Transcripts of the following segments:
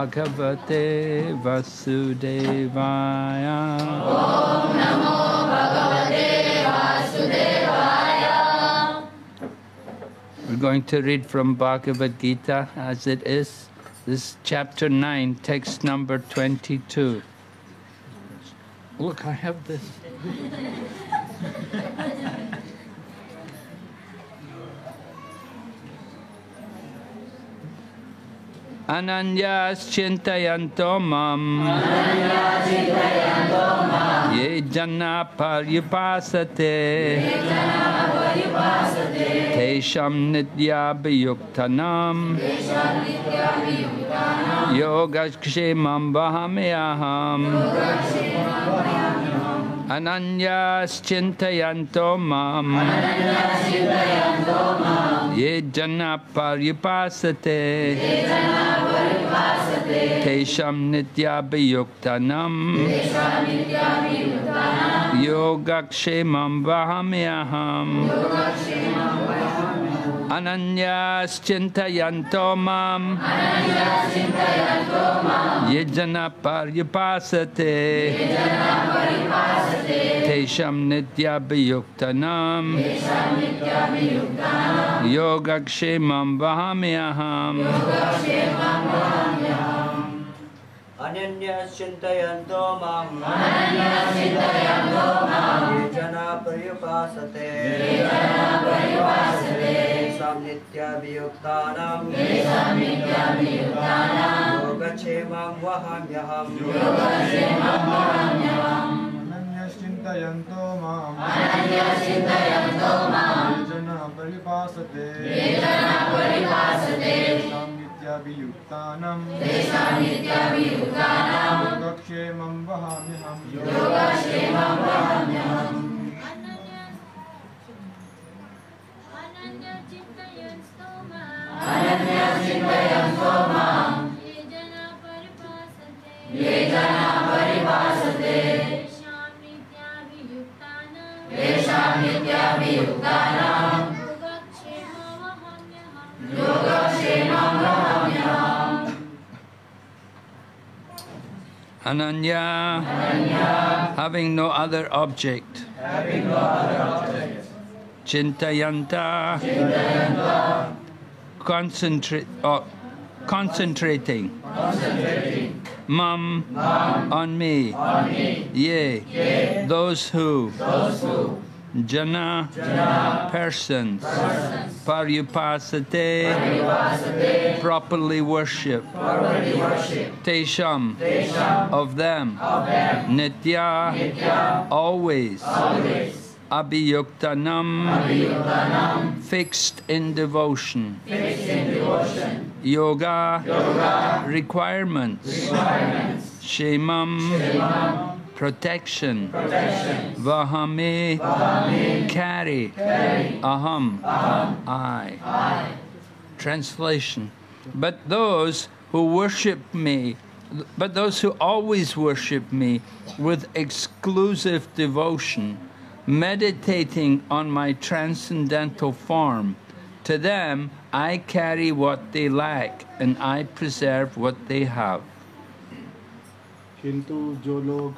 Bhagavate Vasudevaya. Om Namo Bhagavate Vasudevaya. We're going to read from Bhagavad Gita as it is. This is chapter 9, text number 22. Look, I have this. Ananyas chintayanto mam ye jana paryupasate tesham nitya bhayuktanam yogakshemam vahamyaham. Ananyas chintayanto mam ye jana paryupasate tesham nitya bhayuktanam yogakshemam vahamyaham. Ananyas chintayanto mam ye jana paryupasate tesham nitya bhayuktanam yogakshemam vahamyaham. Ananyas chintayanto mam ye jana paryupasate tesham nitya bhayuktanam yogakshemam vahamyaham. Ananyas chintayanto mam ye jana paryupasate tesham nitya bhayuktanam yogakshemam vahamyaham. Ananyas chintayanto mam ye jana paryupasate tesham nitya bhayuktanam yogakshemam vahamyaham. Ananya, having no other object. Chintayanta, concentrating. Mam, on me. Ye, those who. Jana, persons. Paryupasate, properly worship. Tesham, of them. Nitya, always. Abhiyuktanam, fixed in devotion. Yoga, requirements. Shemam, protection. Vahame, carry. Aham, I. Translation. But those who always worship me with exclusive devotion, meditating on my transcendental form, to them I carry what they lack and I preserve what they have. किंतु जो लोग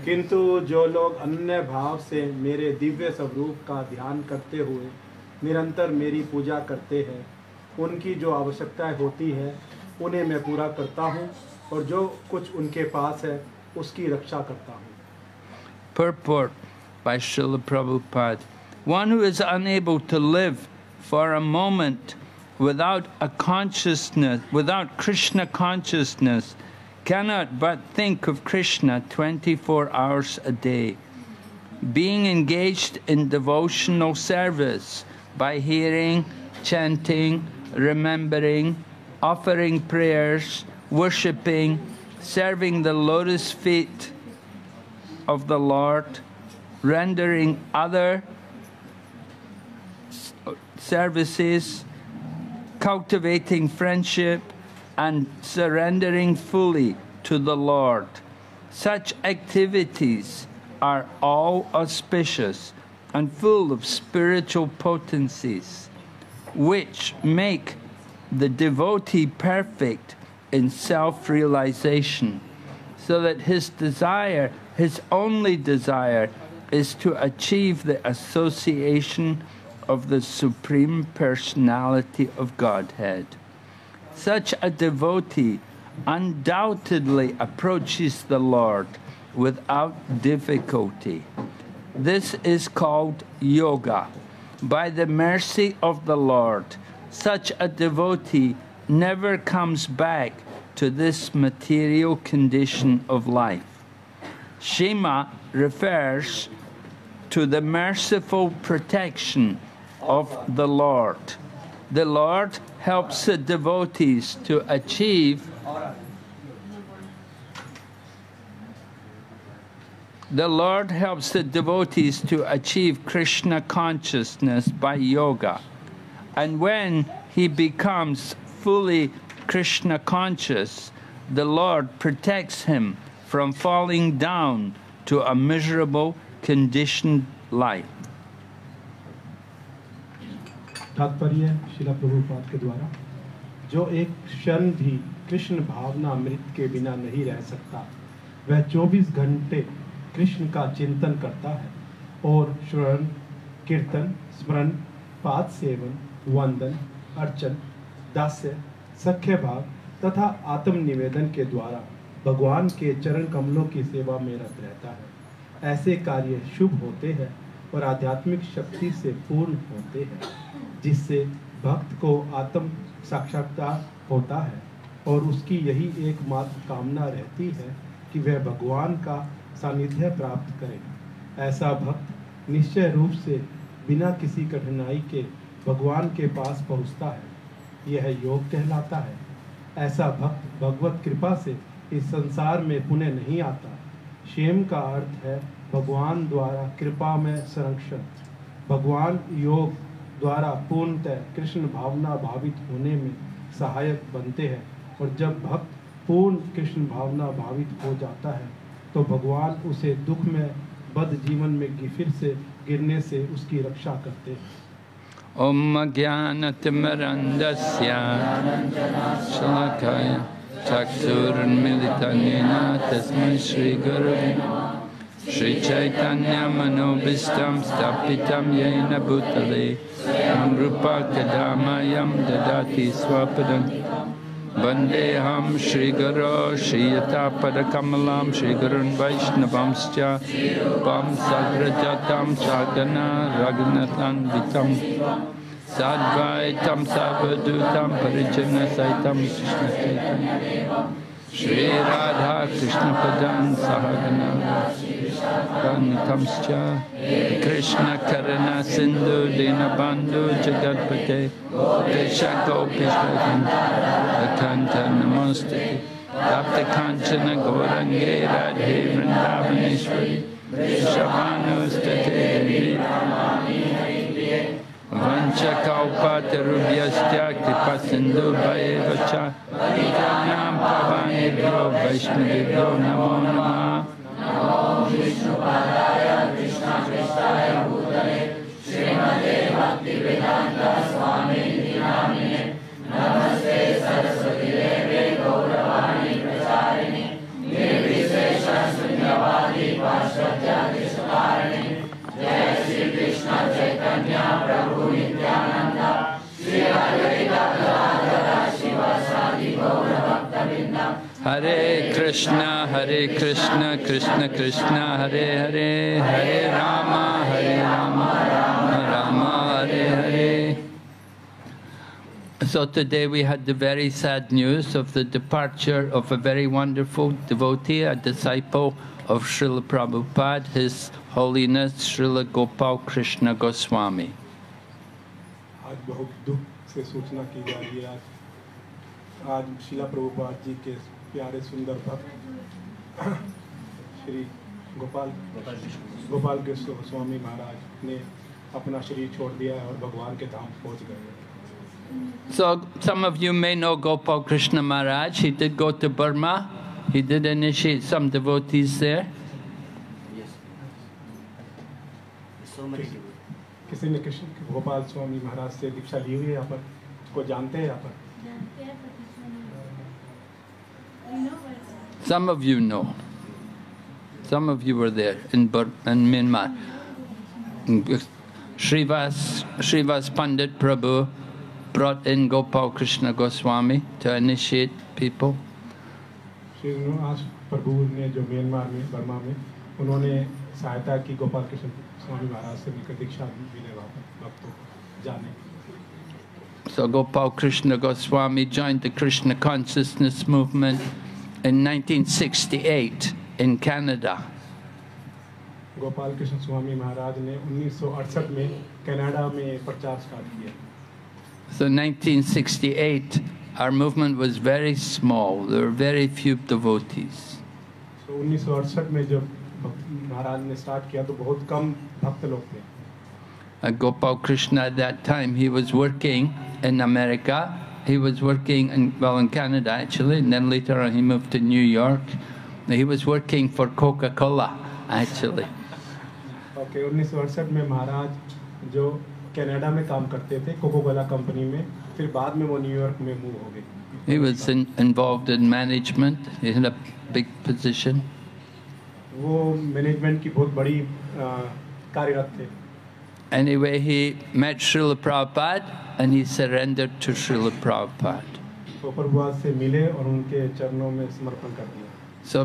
किंतु जो लोग अन्य भाव से मेरे दिव्य स्वरूप का ध्यान करते हुए निरंतर मेरी पूजा करते हैं, उनकी जो आवश्यकताएं होती है उन्हें मैं पूरा करता हूं और जो कुछ उनके पास है उसकी रक्षा करता हूं. Purport by Srila Prabhupada. One who is unable to live for a moment without Krishna consciousness, cannot but think of Krishna 24 hours a day. Being engaged in devotional service by hearing, chanting, remembering, offering prayers, worshipping, serving the lotus feet of the Lord, rendering other services, cultivating friendship, and surrendering fully to the Lord. Such activities are all auspicious and full of spiritual potencies, which make the devotee perfect in self-realization, so that his desire, his only desire, is to achieve the association of the Supreme Personality of Godhead. Such a devotee undoubtedly approaches the Lord without difficulty. This is called yoga. By the mercy of the Lord, such a devotee never comes back to this material condition of life. Shema refers to the merciful protection of the Lord. The Lord helps the devotees to achieve Krishna consciousness by yoga. And when he becomes fully Krishna conscious, the Lord protects him from falling down to a miserable, conditioned life. तात्पर्य श्रील प्रभुपाद के द्वारा, जो एक क्षण भी कृष्ण भावना अमृत के बिना नहीं रह सकता, वह 24 घंटे कृष्ण का चिंतन करता है और श्रवण, कीर्तन, स्मरण, पाद सेवन, वंदन, अर्चन, दास्य, सख्य भाव तथा आत्म निवेदन के द्वारा भगवान के चरण कमलों की सेवा में रत रहता है। ऐसे कार्य शुभ होते हैं और आध्यात्मिक शक्ति से पूर्ण होते हैं, जिससे भक्त को आत्म साक्षात्कार होता है और उसकी यही एकमात्र कामना रहती है कि वह भगवान का सानिध्य प्राप्त करे। ऐसा भक्त निश्चय रूप से बिना किसी कठिनाई के भगवान के पास पहुँचता है। यह योग कहलाता है। ऐसा भक्त भगवत कृपा से इस संसार में पुनः नहीं आता। क्षेम का अर्थ है भगवान द्वारा कृपा में संरक्षण। भगवान योग द्वारा पूर्णतः कृष्ण भावना भावित होने में सहायक बनते हैं, और जब भक्त पूर्ण कृष्ण भावना भावित हो जाता है तो भगवान उसे दुख में बद्ध जीवन में फिर से गिरने से उसकी रक्षा करते हैं। Om Jnanatimirandasya Shalakaya Chakshurunmilitanena Tasmai Shri Gurave Namah Shri Chaitanya Manobhistam Stapitam Yena Bhutale Rupa Kadamayam Dadati Swapadantikam Vandeham Shri Guru Shri Yatapadakamalam Shri Gurun Vaishnavamscha Pam Sagrajatam Sagana Raghunathan Vitam Sadvaitam Savadutam Parijana Saitam Krishna Chaitanya Shri Radha Krishna Padan Sahagana Ranitamscha Krishna Karana Sindhu Dinabandhu Jagatpate Kesha Gopishvatam Akanta Namostati Tapta Kanchana Gaurange Radhe Vrindavaneshwari Vrishabhanustate Devi Vanchakalpatarubhyasya Kripasindhu Bhayevacha Parijnanam Pavanebhyo Vaishnavibhyo Namo Namah Namo Vishnupadaya Krishna Krishnaya Bhutale Srimate Bhaktivedanta Swami Namine Namaste Saraswati Deve Gauravani Pracharini Nirvishesha Sunyavadi Paschatya Krishnakarani Jai Shri Krishna Chaitanya Prabhu Nityananda Shri Advaita Gadadhara Shivasadi Gaura Bhaktavinda Hare Krishna Krishna Krishna Hare Hare Hare Rama Rama Rama Hare Hare. So today we had the very sad news of the departure of a very wonderful devotee, a disciple of Srila Prabhupada, His Holiness Srila Gopal Krishna Goswami. आज बहुत दुख से सूचना की जा रही है। आज श्रीला प्रभुपाद जी के प्यारे सुंदर भक्त श्री गोपाल कृष्ण गोस्वामी महाराज ने अपना शरीर छोड़ दिया है और भगवान के धाम पहुंच गए। So some of you may know Gopal Krishna Maharaj. He did go to Burma. He did initiate some devotees there. किसी ने कृष्ण गोपाल स्वामी महाराज से दीक्षा ली हुई है यहाँ पर? को जानते हैं यहाँ पर? Some of you know. Some of you were there in Myanmar. Srivas Pandit Prabhu brought in Gopal Krishna Goswami to initiate people. Srinivas प्रभु ने जो म्यांमार में बर्मा में उन्होंने सहायता की गोपाल कृष्ण स्वामी महाराज से मिलकर दीक्षा मिले भक्तों जाने. So Gopal Krishna Goswami joined the Krishna consciousness movement in 1968 in Canada. Gopal Krishna Swami Maharaj ने 1968 में कनाडा में प्रचार स्टार्ट किया. So 1968, our movement was very small. There were very few devotees. So 1968 में जब महाराज ने स्टार्ट किया तो बहुत कम भक्त लोग थे. Gopal Krishna at that time, he was working in America. He was working in Canada actually, and then later on he moved to New York. He was working for Coca-Cola actually. Okay, 1968 में महाराज जो Canada में काम करते थे Coca Cola company में, फिर बाद में वो न्यूयॉर्क में मूव हो गए. He was involved in management. He had a big position. वो मैनेजमेंट की बहुत बड़ी कार्यरत थे. Anyway, he met Srila Prabhupada and he surrendered to Srila Prabhupada. तो प्रभुपाद से मिले और उनके चरणों में समर्पण कर दिया. So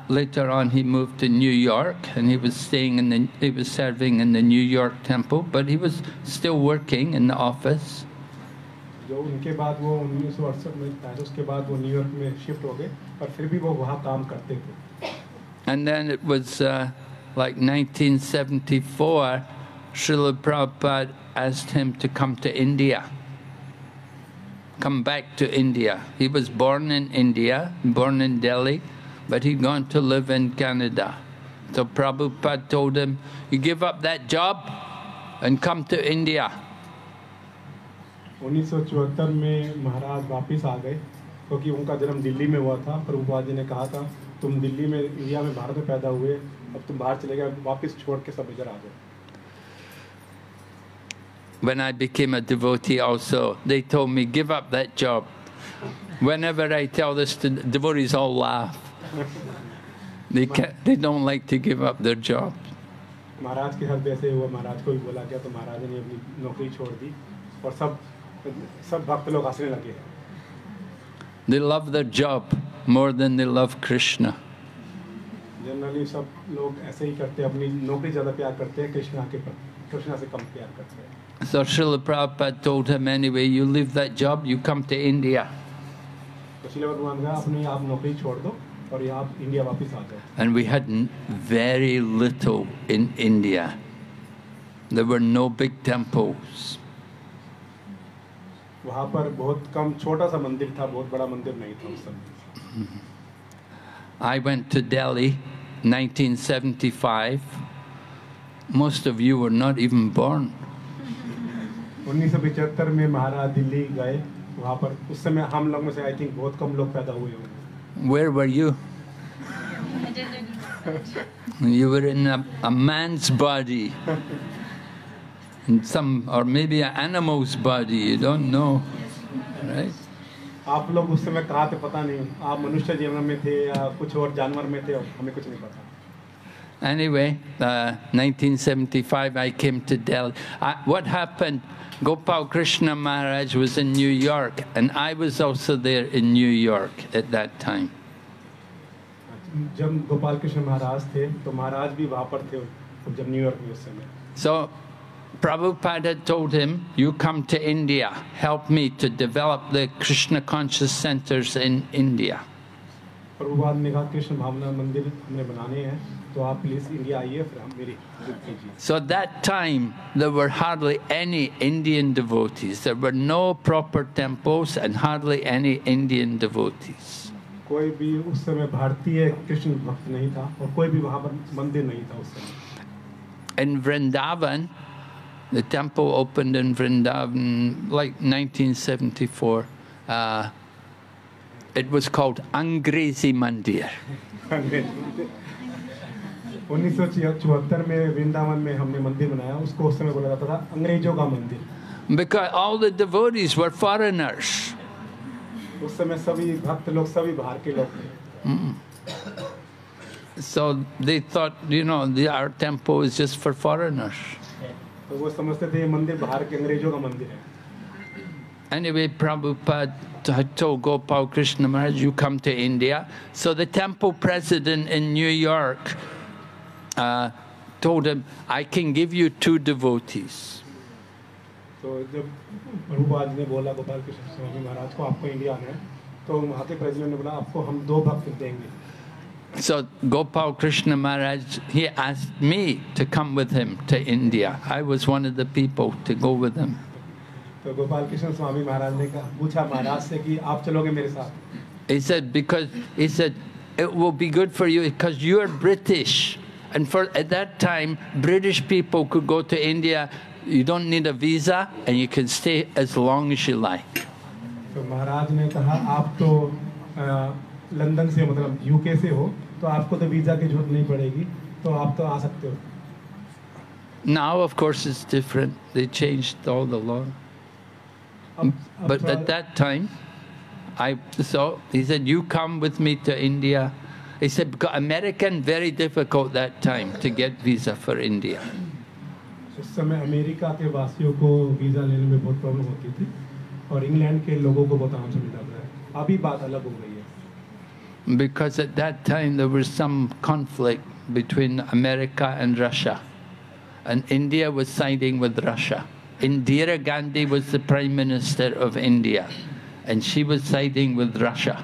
later on he moved to New York and he was serving in the New York temple, but he was still working in the office. जो उनके बाद वो 1968 में था, उसके बाद वो न्यूयॉर्क में शिफ्ट हो गए, पर फिर भी वो वहाँ काम करते थे. And then it was like 1974, Srila Prabhupada asked him to come to India. Come back to India. He was born in India, born in Delhi, but he'd gone to live in Canada. So Prabhupada told him, you give up that job and come to India. 1974 में महाराज वापस आ गए क्योंकि उनका जन्म दिल्ली में हुआ था. प्रभुपाद जी ने कहा था तुम दिल्ली में इंडिया में भारत में पैदा हुए, अब तुम बाहर चले गए, वापस छोड़ के सब इधर आ गए. When I became a devotee also, they told me, give up that job. Whenever I tell this to devotees, all laugh. They don't like to give up their job. महाराज के साथ वैसे हुआ, महाराज को भी बोला गया तो महाराज ने अपनी नौकरी छोड़ दी और सब भक्त लोग हंसने लगे. They love their job more than they love Krishna. Generally सब लोग ऐसे ही करते हैं, अपनी नौकरी ज़्यादा प्यार करते हैं, कृष्णा से कम प्यार करते हैं. So Srila Prabhupada told him, anyway, you leave that job, you come to India. तो श्रील प्रभुपाद ने कहा अपनी आप नौकरी छोड़ दो और आप इंडिया वापस आ जाओ. And we had very little in India. There were no big temples. वहाँ पर बहुत कम छोटा सा मंदिर था, बहुत बड़ा मंदिर नहीं था उस समय. I went to Delhi 1975. Most of you were not even born. 1975 में महाराज दिल्ली गए, वहाँ पर उस समय हम लोग में से आई थिंक बहुत कम लोग पैदा हुए होंगे. Where were you? You were in a man's body. Or maybe an animal's body, you don't know, right? आप लोग उस समय कहाँ थे पता नहीं, आप मनुष्य जीवन में थे या कुछ और जानवर में थे, हमें कुछ नहीं पता. Anyway, 1975 I came to Delhi. What happened, Gopal Krishna Maharaj was in New York and I was also there in New York at that time. जब गोपाल कृष्ण महाराज थे तो महाराज भी वहाँ पर थे जब न्यूयॉर्क में उस समय. So Prabhupada had told him, you come to India, help me to develop the Krishna conscious centers in India. Prabhupada ने कहा कृष्ण भावना मंदिर हमने बनाने हैं तो आप प्लीज इंडिया आइए फिर हम मेरी मदद कीजिए. So at that time there were hardly any Indian devotees. There were no proper temples and hardly any Indian devotees. कोई भी उस समय भारतीय कृष्ण भक्त नहीं था और कोई भी वहाँ पर मंदिर नहीं था उस समय. In Vrindavan, the temple opened in Vrindavan like 1974. It was called Angrezi Mandir. 1974 में वृंदावन में हमने मंदिर बनाया, उसको उस समय बोला जाता था अंग्रेजों का मंदिर। Because all the devotees were foreigners. उस समय सभी भक्त लोग सभी बाहर के लोग थे। So they thought, our temple is just for foreigners. तो वो समझते थे ये मंदिर बाहर के अंग्रेजों का मंदिर है। Anyway, Prabhupada had told Gopal Krishna Maharaj, you come to India. So the temple president in New York told him, I can give you 2 devotees. तो जब प्रभुपाद ने बोला गोपाल कृष्ण स्वामी महाराज को आपको इंडिया आना है, तो वहाँ के प्रेसिडेंट ने बोला आपको हम 2 भक्त देंगे। So Gopal Krishna Maharaj, he asked me to come with him to India. I was one of the people to go with him. तो गोपाल कृष्ण स्वामी महाराज ने पूछा महाराज से कि आप चलोगे मेरे साथ? He said it will be good for you because you are British, and at that time British people could go to India. You don't need a visa, and you can stay as long as you like. तो महाराज ने कहा आप तो London से मतलब UK से हो, तो आपको तो वीजा की जरूरत नहीं पड़ेगी, तो आप तो आ सकते हो। Now, of course, it's different. They changed all the law. But at that time, he said, you come with me to India. He said, because American, very difficult that time to get visa for India. उस समय America के वासियों को visa लेने में बहुत problem होती थी, और इंग्लैंड के लोगों को बहुत आराम से मिल जाता है। अभी बात अलग हो गई है। Because at that time there was some conflict between America and Russia, and India was siding with Russia. Indira Gandhi was the Prime Minister of India, and she was siding with Russia.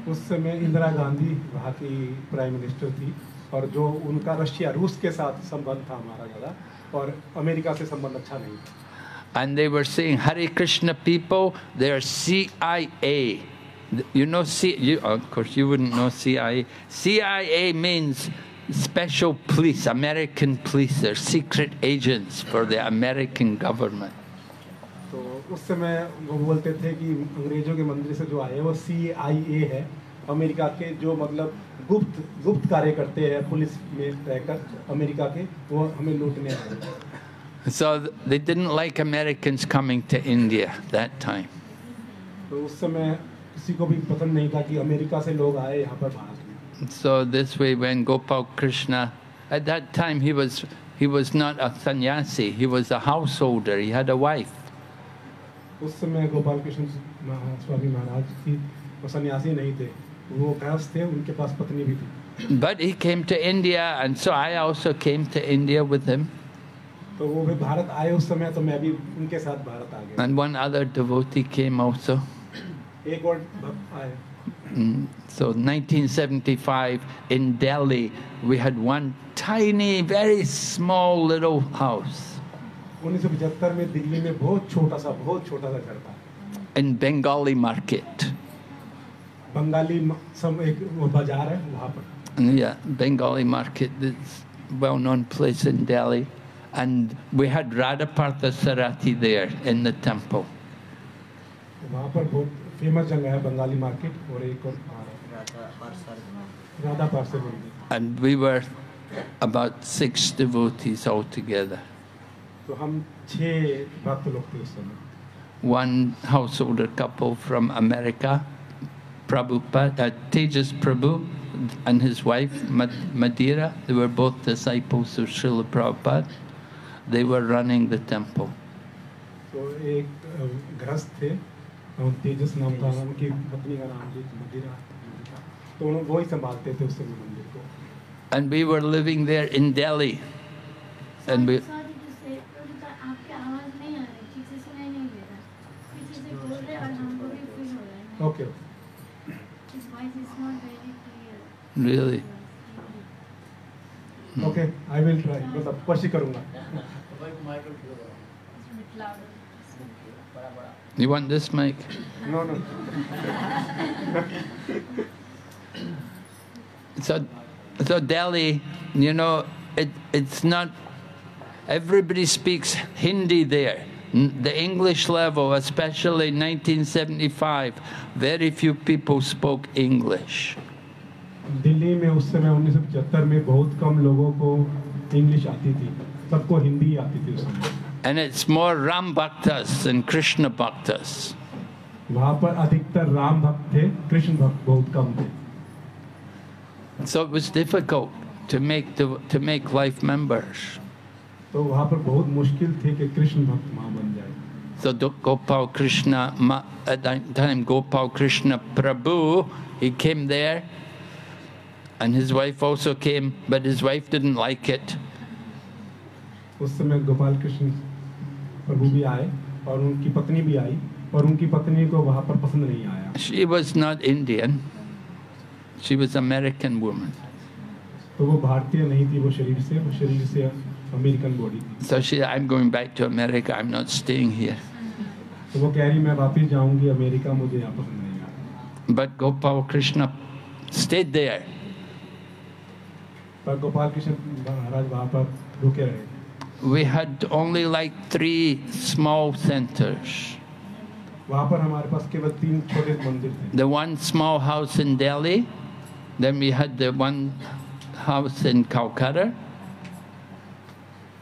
उस समय इंदिरा गांधी वहाँ की prime minister थी, और जो उनका Russia रूस के साथ संबंध था हमारा ज़्यादा, और अमेरिका से संबंध अच्छा नहीं था। And they were saying, Hare Krishna people, they are CIA. Of course you wouldn't know CIA. CIA means special police, American police. They're secret agents for the American government. तो उस समय वो बोलते थे कि अंग्रेजों के मंदिर से जो आए वो CIA है, अमेरिका के जो मतलब गुप्त कार्य करते हैं पुलिस में रहकर अमेरिका के, वो हमें लूटने आए। So they didn't like Americans coming to India that time. तो उस समय किसी को भी पसंद नहीं था कि अमेरिका से लोग आए यहाँ पर भारत में। So this way, when Gopal Krishna, at that time he was not a sannyasi, he was a householder, he had a wife. उस समय गोपाल कृष्ण स्वामी महाराज की सन्यासी नहीं थे, वो गृहस्थ थे, उनके पास पत्नी भी थी। But he came to India, and so I also came to India with him. तो वो भी भारत आए उस समय, तो मैं भी उनके साथ भारत आ गया। And one other devotee came also. एक और भक्त आए। So 1975 in Delhi, we had one tiny, very small little house. 1975 में दिल्ली में बहुत छोटा सा घर था। In Bengali market. बंगाली एक बाजार है वहाँ पर। Yeah, Bengali market, this well-known place in Delhi. And we had Radhapartha Sarati there in the temple. वहाँ पर बहुत फेमस जगह है बंगाली मार्केट, और एक और राधा पार्षद मंदिर। And we were about 6 devotees altogether. तो हम 6 भक्त लोग थे उस समय। One householder couple from America, Prabhupada, Tejas Prabhu and his wife Madira, they were both disciples of Srila Prabhupada. They were running the temple. तो एक गृहस्थ थे, तेजस नाम था, उनकी पत्नी का नाम मदिरा, तो वो ही संभालते थे उस समय मंदिर को। And we were living there in Delhi. And we Okay. His voice is not very clear. Really? Okay, I will try. मतलब कोशिश करूँगा। You want this mic? No. So Delhi, it's not, everybody speaks Hindi there. The English level, especially 1975, very few people spoke English. Delhi में उस समय 1975 में बहुत कम लोगों को इंग्लिश आती थी, सबको हिंदी आती थी उस समय। And it's more Ram Bhaktas than Krishna Bhaktas. वहाँ पर अधिकतर राम भक्त थे, कृष्ण भक्त बहुत कम थे। So it was difficult to make life members. तो वहाँ पर बहुत मुश्किल थे कि कृष्ण भक्त वहाँ बन जाए। So Gopal Krishna, at that time Gopal Krishna Prabhu, he came there, and his wife also came, but his wife didn't like it. उस समय गोपाल कृष्ण प्रभु भी आए और उनकी पत्नी भी आई, और उनकी पत्नी को वहाँ पर पसंद नहीं आया। She was not Indian. She was American woman. तो वो भारतीय नहीं थी, वो शरीर से अमेरिकन बॉडी थी। So she, I'm going back to America. I'm not staying here. तो वो कह रही मैं वापस जाऊंगी अमेरिका, मुझे यहाँ पसंद नहीं आ रहा। But Gopal Krishna stayed there. पर गोपाल कृष्ण महाराज वहाँ पर रुके रहे। We had only like 3 small centers. वहाँ पर हमारे पास केवल 3 छोटे मंदिर थे। The one small house in Delhi, then we had the one house in Calcutta.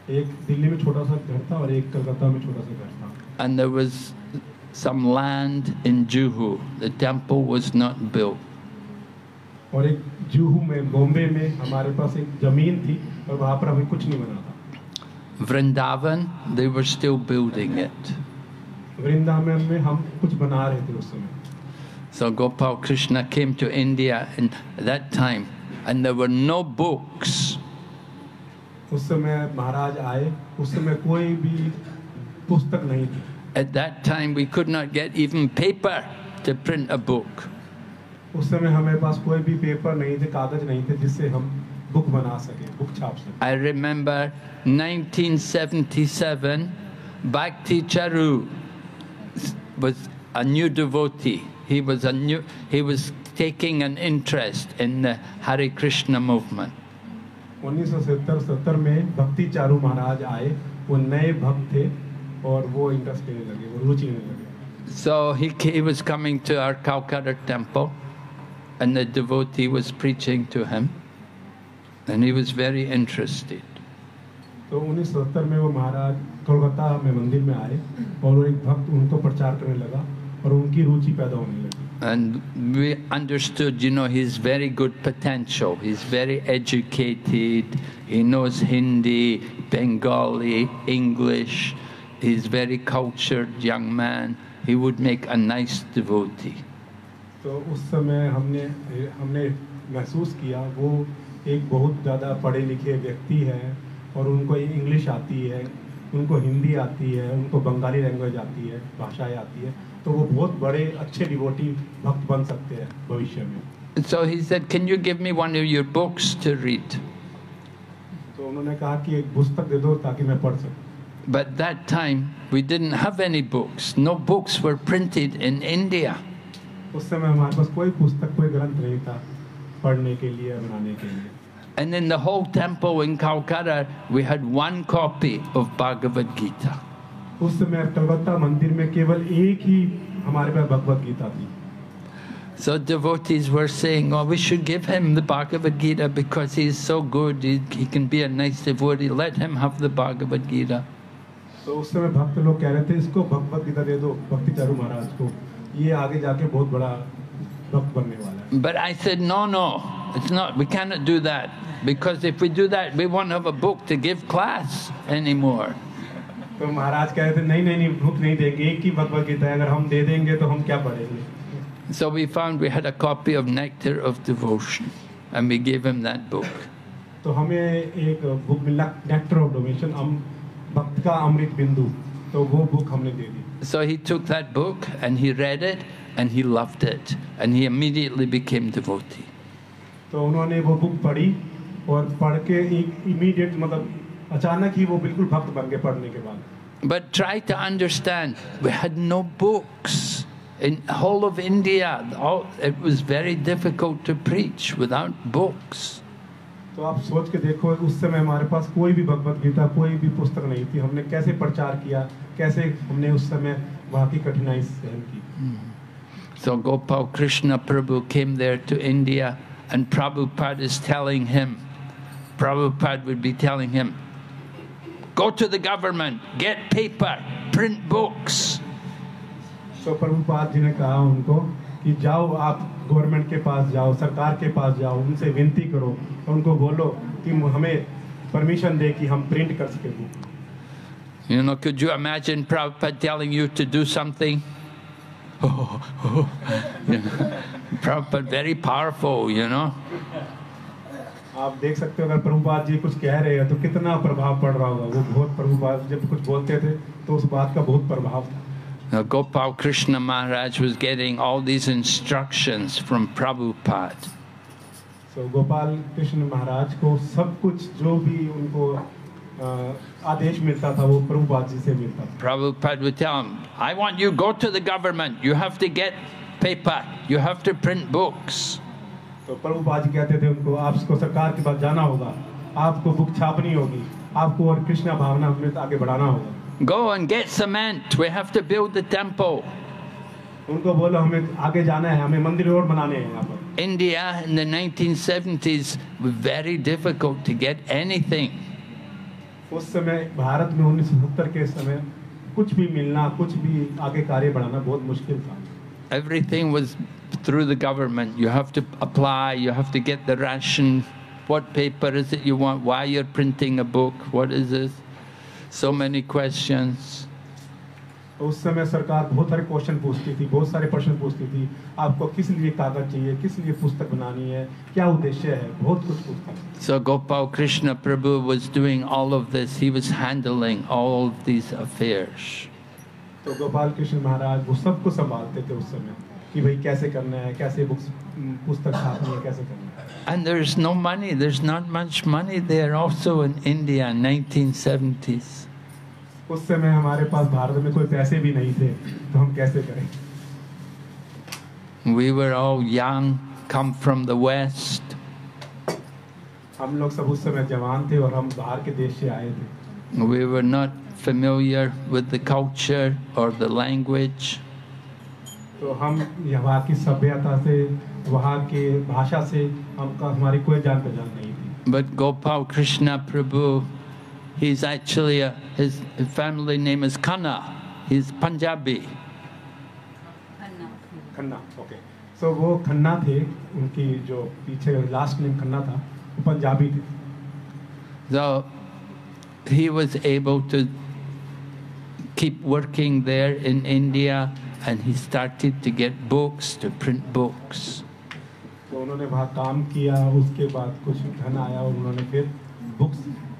एक दिल्ली में छोटा सा घर था और एक कलकत्ता में छोटा सा घर था। And there was some land in Juhu. The temple was not built. और एक जुहू में, बॉम्बे में हमारे पास एक जमीन थी और वहाँ पर अभी कुछ नहीं बना था। Vrindavan, they were still building it. Vrindavan में हम कुछ बना रहे थे उस समय। So Gopal Krishna came to India in that time, and there were no books. उस समय महाराज आए, उस समय कोई भी पुस्तक नहीं थी। At that time, we could not get even paper to print a book. उस समय हमारे पास कोई भी पेपर नहीं थे, कागज नहीं थे जिससे हम बुक बना सके, बुक छाप सके। I remember 1977, Bhakti Charu was a new devotee. He was taking an interest in the Hare Krishna movement. 1970 में भक्ति चारू महाराज आए, वो नए भक्त थे और वो इंटरेस्ट लेने लगे, वो रुचि लेने लगे। So he was coming to our Calcutta temple, and the devotee was preaching to him, and he was very interested. तो 1970 में वो महाराज कोलकाता में मंदिर में आए और एक भक्त उनको प्रचार करने लगा और उनकी रुचि पैदा होने लगी। And we understood, he's very good potential. He's very educated. He knows Hindi, Bengali, English. He's very cultured young man. He would make a nice devotee. तो उस समय हमने महसूस किया वो एक बहुत ज़्यादा पढ़े लिखे व्यक्ति हैं और उनको इंग्लिश आती है, उनको हिंदी आती है, उनको बंगाली लैंग्वेज आती है, भाषाएं आती है, तो वो बहुत बड़े अच्छे डिवोटी भक्त बन सकते हैं भविष्य में। So he said, "Can you give me one of your books to read?" तो उन्होंने कहा कि एक पुस्तक दे दो ताकि मैं पढ़ सकूं। But that time we didn't have any books. No books were printed in India. उस समय हमारे पास कोई पुस्तक, कोई ग्रंथ नहीं था पढ़ने के लिए, बनाने के लिए। And in the whole temple in Calcutta, we had one copy of Bhagavad Gita. उस समय कलकत्ता मंदिर में केवल एक ही हमारे पास भगवत गीता थी। So devotees were saying, "Oh, we should give him the Bhagavad Gita because he's so good. He can be a nice devotee. Let him have the Bhagavad Gita." तो उस समय भक्त लोग कह रहे थे इसको भगवत गीता दे दो भक्ति चारू महाराज को, ये आगे जाके बहुत बड़ा भक्त बनने वाला है। But I said, no, it's not. We cannot do that because if we do that, we won't have a book to give class anymore. तो महाराज कह रहे थे नहीं बुक नहीं देंगे, एक ही भगवत गीता है, अगर हम दे देंगे तो हम क्या पढ़ेंगे। So we found we had a copy of Nectar of Devotion, and we gave him that book. तो हमें एक बुक मिला, नेक्टर ऑफ डिवोशन, भक्त का अमृत बिंदु, तो वो बुक हमने दे दी। So he took that book and he read it and he loved it, and he immediately became devotee. तो उन्होंने वो बुक पढ़ी और पढ़ के एक इमीडिएट मतलब अचानक ही वो बिल्कुल भक्त बन गए पढ़ने के बाद। But try to understand, we had no books in whole of India. It was very difficult to preach without books. तो आप सोच के देखो, उस समय हमारे पास कोई भी भगवत गीता, कोई भी पुस्तक नहीं थी, हमने कैसे प्रचार किया, कैसे हमने उस समय वहाँ की कठिनाई सहन की। So Gopal Krishna Prabhu came there to India And Prabhupada is telling him, Prabhupada would be telling him, go to the government, get paper, print books. तो प्रभुपाद जी ने कहा उनको कि जाओ आप गवर्नमेंट के पास जाओ, सरकार के पास जाओ, उनसे विनती करो, उनको बोलो कि हमें परमिशन दे कि हम प्रिंट कर सके book. You know, could you imagine Prabhupada telling you to do something? Prabhupada very powerful, you know. आप देख सकते हो अगर प्रभुपाद जी कुछ कह रहे हैं तो कितना प्रभाव पड़ रहा होगा. वो बहुत प्रभुपाद जब कुछ बोलते थे तो उस बात का बहुत प्रभाव था. Now, Gopal Krishna Maharaj was getting all these instructions from Prabhupada. So Gopal Krishna महाराज को सब कुछ जो भी उनको आदेश मिलता था वो प्रभुपाद जी से मिलता था. Prabhupada would tell him, I want you go to the government. You have to get paper. You have to print books. तो प्रभुपाद जी कहते थे उनको, आपको सरकार के पास जाना होगा, आपको बुक छापनी होगी, आपको और कृष्णा भावना में आगे बढ़ाना होगा. Go and get cement. We have to build the temple. उनको बोलो हमें आगे जाना है, हमें मंदिर और बनाने हैं यहाँ पर. India in the 1970s was very difficult to get anything. उस समय भारत में 1970 के समय कुछ भी मिलना, कुछ भी आगे कार्य बढ़ाना बहुत मुश्किल था. Everything was through the government. You have to apply, you have to get the ration. What paper is it you want? Why you're printing a book? What is this? So many questions. उस समय सरकार बहुत सारे question पूछती थी, बहुत सारे प्रश्न पूछती थी. आपको किस लिए कागज चाहिए, किस लिए पुस्तक बनानी है, क्या उद्देश्य है, बहुत कुछ पूछता था. So Gopal Krishna Prabhu was doing all of this. He was handling all of these affairs. तो गोपाल कृष्ण महाराज वो सब कुछ संभालते थे उस समय कि भाई कैसे करना है, कैसे बुक्स पुस्तक छापनी है, कैसे करना है. And there's no money. There's not much money there also in India in 1970s. उस समय हमारे पास भारत में कोई पैसे भी नहीं थे, तो हम कैसे करें. We were all young, come from the West. हम लोग सब उस समय जवान थे और हम बाहर के देश से आए थे. We were not familiar with the culture or the language. तो हम यहाँ की सभ्यता से, वहाँ के भाषा से हमारी कोई जान पहचान नहीं थी. But Gopal Krishna Prabhu, he's actually his family name is Khanna. He's Punjabi. Khanna. Okay. So वो खन्ना थे, उनकी जो पीछे लास्ट नेम खन्ना था, वो पंजाबी थे. So he was able to keep working there in India, and he started to get books, to print books. तो उन्होंने वहाँ काम किया, उसके बाद कुछ धन आया और उन्होंने फिर बुक्स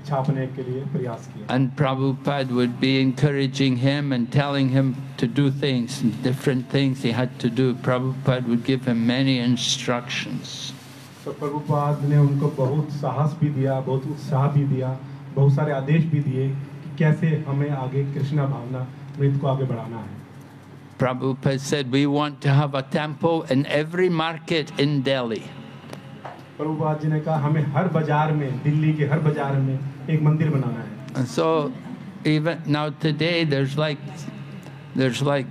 छापने के लिए प्रयास किया. And Prabhupada would be encouraging him and telling him to do things, different things he had to do. Prabhupada would give him many instructions. तो प्रभुपाद ने उनको बहुत साहस भी दिया, बहुत उत्साह भी दिया, बहुत सारे आदेश भी दिए कि कैसे हमें आगे कृष्णा भावना मृत को आगे बढ़ाना है. Prabhupada said, we want to have a temple in every market in Delhi. Prabhupada ji ने कहा हमें हर बाजार में, दिल्ली के हर बाजार में एक मंदिर बनाना है. And so even now today there's like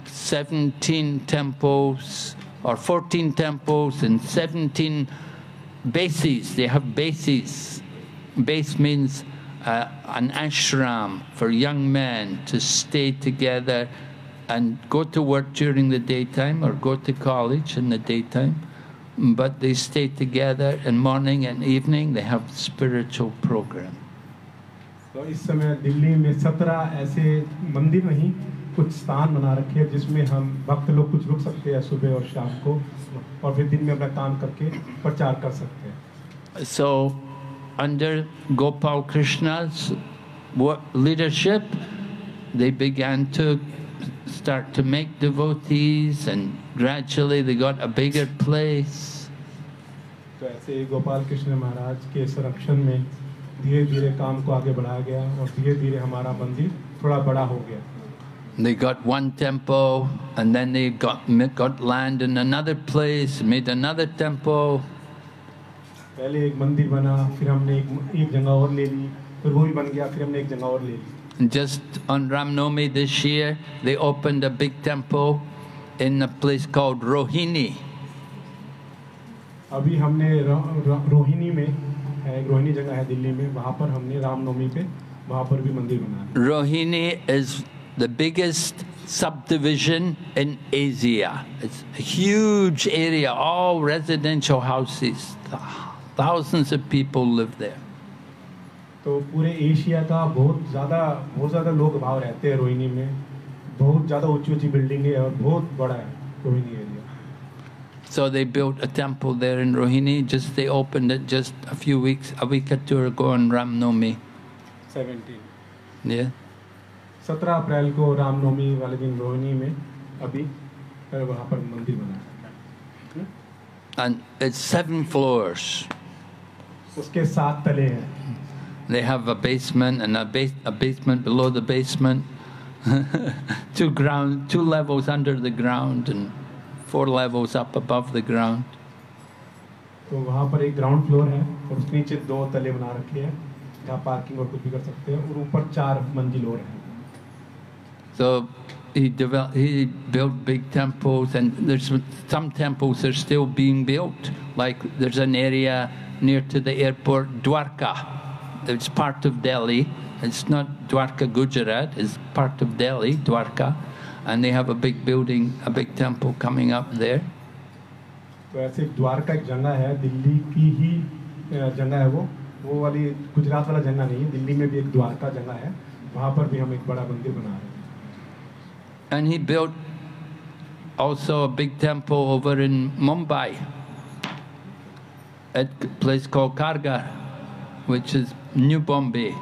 17 temples or 14 temples and 17 bases. They have bases. Base means an ashram for young men to stay together and go to work during the daytime or go to college in the daytime. But they stay together in morning and evening. They have spiritual program. तो इस समय दिल्ली में 17 ऐसे मंदिर नहीं, कुछ स्थान बना रखे हैं जिसमें हम भक्त लोग कुछ रुक सकते हैं सुबह और शाम को, और फिर दिन में अपना काम करके प्रचार कर सकते हैं. So, under Gopal Krishna's leadership, they began to start to make devotees, and gradually they got a bigger place. तो ऐसे गोपाल कृष्ण महाराज के संरक्षण में धीरे-धीरे काम को आगे बढ़ाया गया और धीरे-धीरे हमारा मंदिर थोड़ा बड़ा हो गया. They got one temple, and then they got land in another place, made another temple. पहले एक मंदिर बना, फिर हमने एक जगह और ले ली, फिर वो भी बन गया, फिर हमने एक जगह और ले ली. And just on Ram Navami this year, they opened a big temple in a place called Rohini. अभी हमने रोहिणी में है, रोहिणी जगह है दिल्ली में, वहाँ पर हमने रामनवमी पे वहाँ पर भी मंदिर बनाया। Rohini is the biggest subdivision in Asia. It's a huge area, all residential houses. Thousands of people live there. तो पूरे एशिया का बहुत ज़्यादा लोग भाव रहते हैं रोहिणी में, बहुत ज़्यादा ऊंची बिल्डिंग है और बहुत बड़ा है Rohini area. So they built a temple there in Rohini. They opened it just a week or two ago on Ram Navami. 17 Yeah. 17 अप्रैल को रामनवमी वाले दिन रोहिणी में अभी वहाँ पर मंदिर बना। And it's 7 floors. उसके 7 तले हैं। They have a basement and a basement below the basement, 2 levels under the ground and 4 levels up above the ground. तो वहाँ पर एक ग्राउंड फ्लोर है और उसके नीचे 2 तले बना रखे हैं जहाँ पार्किंग और कुछ भी कर सकते हैं, और ऊपर 4 मंजिल और हैं। So he built big temples, and there's some temples are still being built. Like there's an area near to the airport, Dwarka. It's part of Delhi. It's not Dwarka, Gujarat. It's part of Delhi, Dwarka, and they have a big building, a big temple coming up there. तो ऐसे द्वारका एक जगह है, दिल्ली की ही जगह है वो वाली गुजरात वाला जगह नहीं है, दिल्ली में भी एक द्वारका जगह है, वहाँ पर भी हम एक बड़ा मंदिर बना रहे हैं। And he built also a big temple over in Mumbai, at a place called Kargar, which is New Bombay.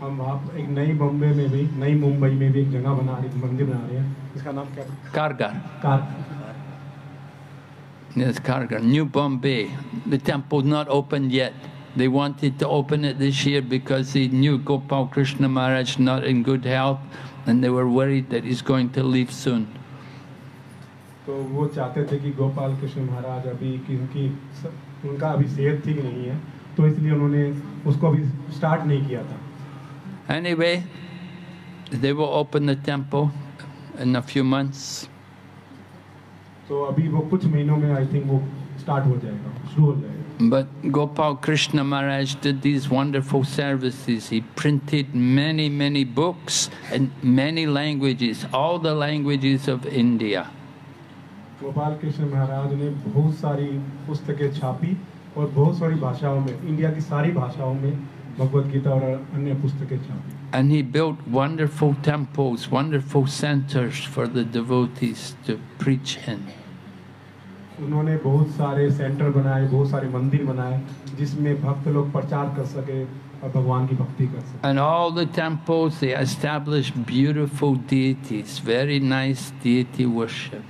हम वहाँ एक नई मुंबई में भी एक जगह मंदिर बना रहे हैं, इसका नाम क्या है? Kargar. Yes, Kargar. New Bombay. The temple's not opened yet. They wanted to open it this year because they knew Gopal Krishna Maharaj not in good health, and they were worried that he's going to leave soon. तो वो चाहते थे कि गोपाल कृष्ण महाराज अभी उनका अभी सेहत ठीक नहीं है, तो इसलिए उन्होंने उसको अभी स्टार्ट नहीं किया था। Anyway, they will open the temple in a few months. तो अभी वो कुछ महीनों में I think वो स्टार्ट हो जाएगा, शुरू हो जाएगा। But Gopal Krishna Maharaj did these wonderful services. He printed many, many books in many languages, all the languages of India. Gopal Krishna महाराज ने बहुत सारी पुस्तकें छापी और बहुत सारी भाषाओं में, इंडिया की सारी भाषाओं में भगवद गीता और अन्य पुस्तकें छापी। And he built wonderful temples, wonderful centers for the devotees to preach in. उन्होंने बहुत सारे सेंटर बनाए, बहुत सारे मंदिर बनाए जिसमें भक्त लोग प्रचार कर सके और भगवान की भक्ति कर सके। And all the temples, they established beautiful deities, very nice deity worship.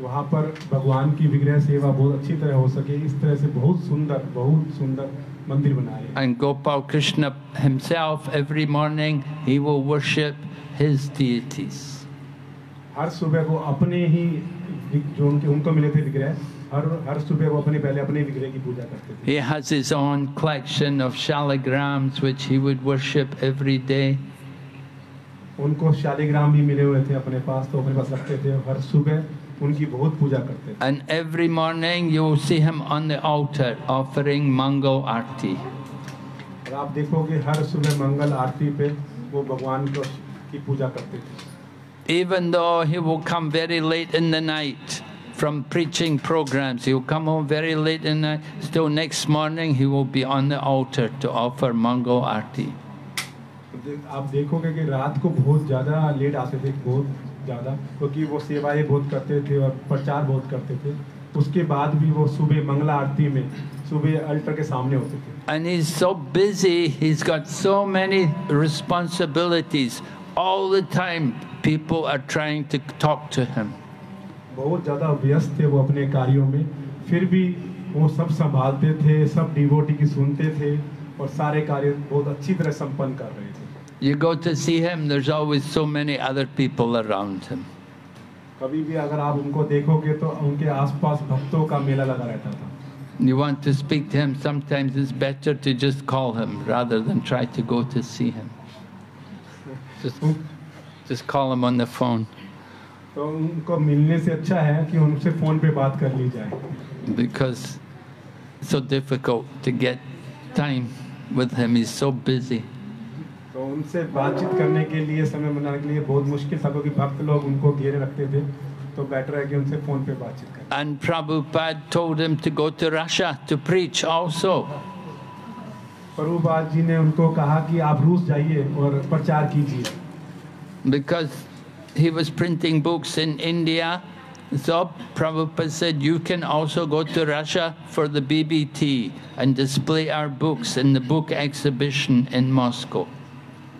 वहाँ पर भगवान की विग्रह सेवा बहुत अच्छी तरह हो सके, इस तरह से बहुत सुंदर मंदिर बनाए। And Gopal Krishna himself, every morning, he will worship his deities. हर सुबह वो अपने ही जो उनको मिले थे विग्रह, हर सुबह वो पहले अपने विग्रह की पूजा करते थे। He has his own collection of shaligrams which he would worship every day. उनको शालिग्राम भी मिले हुए थे अपने पास, तो अपने पास रखते थे, हर सुबह उनकी बहुत पूजा करते थे। And every morning you will see him on the altar offering Mangal Aarti. और आप देखोगे हर सुबह मंगल आरती पे वो भगवान की पूजा करते थे। Even though he will come very late in the night from preaching programs, he will come home very late in the night, still next morning he will be on the altar to offer Mangal Aarti. आप देखोगे कि रात को बहुत ज़्यादा late आते थे, बहुत ज़्यादा, क्योंकि वो सेवाएं बहुत करते थे और प्रचार बहुत करते थे। उसके बाद भी वो सुबह मंगला आरती में सुबह अल्टर के सामने होते थे। And he's so busy, he's got so many responsibilities. All the time people are trying to talk to him. बहुत ज़्यादा व्यस्त थे वो अपने कार्यों में, फिर भी वो सब संभालते थे, सब डिवोटी की सुनते थे और सारे कार्य बहुत अच्छी तरह संपन्न कर रहे थे। You go to see him, there's always so many other people around him. कभी भी अगर आप उनको देखोगे तो उनके आसपास भक्तों का मेला लगा रहता था। You want to speak to him, sometimes it's better to just call him rather than try to go to see him. Just call him on the phone. तो उनको मिलने से अच्छा है कि उनसे फोन पे बात कर ली जाए, because it's so difficult to get time with him. He's so busy. तो उनसे बातचीत करने के लिए, समय बनाने के लिए बहुत मुश्किल था, क्योंकि भक्त लोग उनको घेरे रखते थे, तो बेटर है कि उनसे फोन पे बातचीत करें। And Prabhupada told him to go to Russia to preach also. Prabhupada ji ने उनको कहा कि आप रूस जाइए और प्रचार कीजिए, Because he was printing books in India, so Prabhupada said, you can also go to Russia for the BBT and display our books in the book exhibition in Moscow.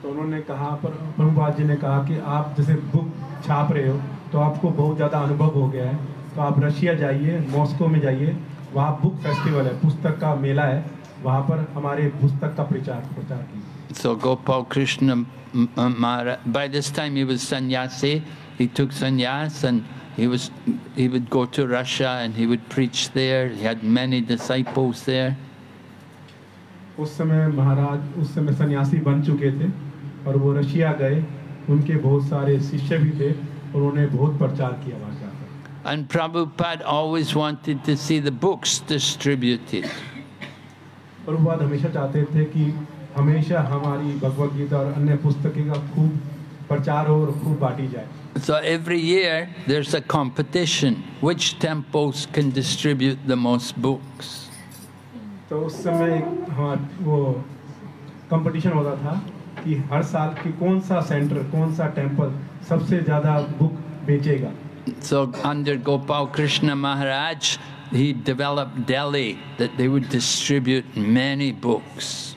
तो उन्होंने कहा, प्रभुपाद जी ने कहा कि आप जैसे बुक छाप रहे हो तो आपको बहुत ज़्यादा अनुभव हो गया है, तो आप रशिया जाइए, मॉस्को में जाइए, वहाँ बुक फेस्टिवल है, पुस्तक का मेला है, वहाँ पर हमारे पुस्तक का प्रचार कीजिए। So Gopal Krishna Maharaj, by this time he was sannyasi, he took sannyas and he would go to Russia and he would preach there. He had many disciples there. उस समय महाराज उस समय सन्यासी बन चुके थे और वो रशिया गए, उनके बहुत सारे शिष्य भी थे और उन्होंने बहुत प्रचार किया वहाँ जाकर। And Prabhupada always wanted to see the books distributed. Prabhupada हमेशा चाहते थे कि हमेशा हमारी भगवद गीता और अन्य पुस्तकें का खूब प्रचार हो और खूब बांटी जाए। So every year there's a competition, which temples can distribute the most books. तो उस समय हाँ वो कंपटीशन होता था कि हर साल कि कौन सा सेंटर, कौन सा टेंपल सबसे ज़्यादा बुक बेचेगा। So under Gopal Krishna Maharaj, he developed Delhi, that they would distribute many books.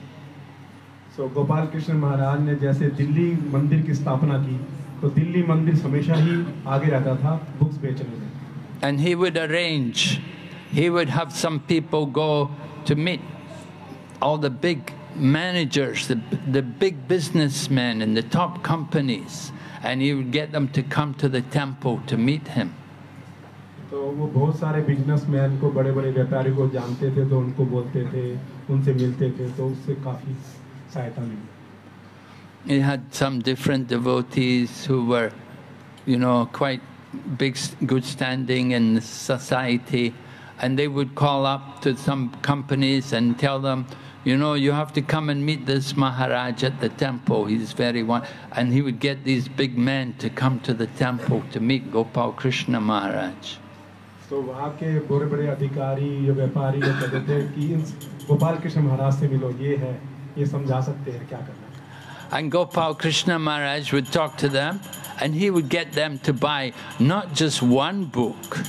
So Gopal Krishna महाराज ने जैसे दिल्ली मंदिर की स्थापना की, तो दिल्ली मंदिर हमेशा ही आगे रहता था बुक्स बेचने में। And he would arrange, he would have some people go to meet all the big managers, the big businessmen in the top companies, and he would get them to come to the temple to meet him. तो वो बहुत सारे businessman को, बड़े बड़े व्यापारी को जानते थे, तो उनको बोलते थे, उनसे मिलते थे, तो उससे काफ़ी सहायता मिली। He had some different devotees who were, you know, quite big, good standing in society, and they would call up to some companies and tell them, you know, you have to come and meet this Maharaj at the temple. He's very one, and he would get these big men to come to the temple to meet Gopal Krishna Maharaj. तो वहाँ के बड़े बड़े अधिकारी या व्यापारी लोग कहते थे कि गोपाल कृष्ण महाराज से मिलो, ये है, ये समझा सकते हैं क्या करना। And Gopal Krishna Maharaj would talk to them, and he would get them to buy not just one book,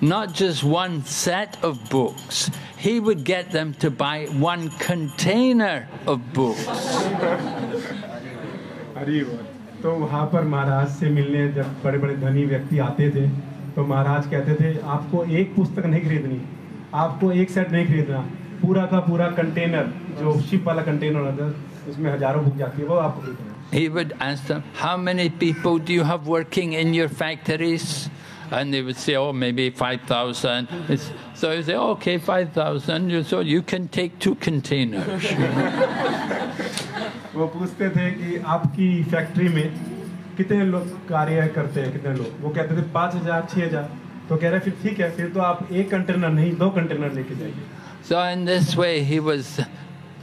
not just one set of books. He would get them to buy one container of books. हरी बोल। तो वहाँ पर महाराज से मिलने जब बड़े बड़े धनी व्यक्ति आते थे, तो महाराज कहते थे, आपको एक पुस्तक नहीं खरीदनी, आपको एक सेट नहीं खरीदना, पूरा का पूरा कंटेनर, जो शिप वाला कंटेनर होता है, उसमें हजारों बुक जाती है, वो आपको खरीदना। He would ask them, how many people do you have working in your factories? And they would say, oh, maybe 5,000. So he would say, oh, okay, 5,000, so you can take 2 containers. वो पूछते थे कि आपकी factory में कितने लोग कार्य करते हैं, कितने लोग, वो कहते थे 5,000, 6,000, तो कह रहे फिर ठीक है, फिर तो आप एक कंटेनर नहीं 2 कंटेनर लेके जाइए। So in this way he was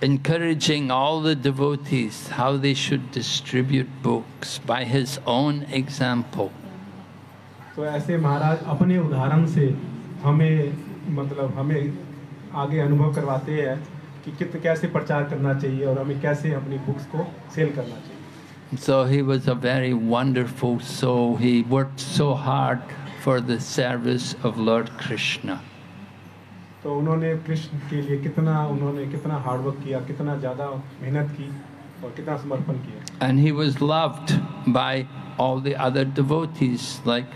encouraging all the devotees how they should distribute books by his own example. तो ऐसे महाराज अपने उदाहरण से हमें मतलब हमें आगे अनुभव करवाते हैं कि कैसे प्रचार करना चाहिए और हमें कैसे अपनी बुक्स को सेल करना चाहिए। So he was a very wonderful soul. He worked so hard for the service of Lord Krishna. तो उन्होंने कृष्ण के लिए कितना हार्ड वर्क किया, कितना ज़्यादा मेहनत की और कितना समर्पण किया। And he was loved by all the other devotees, like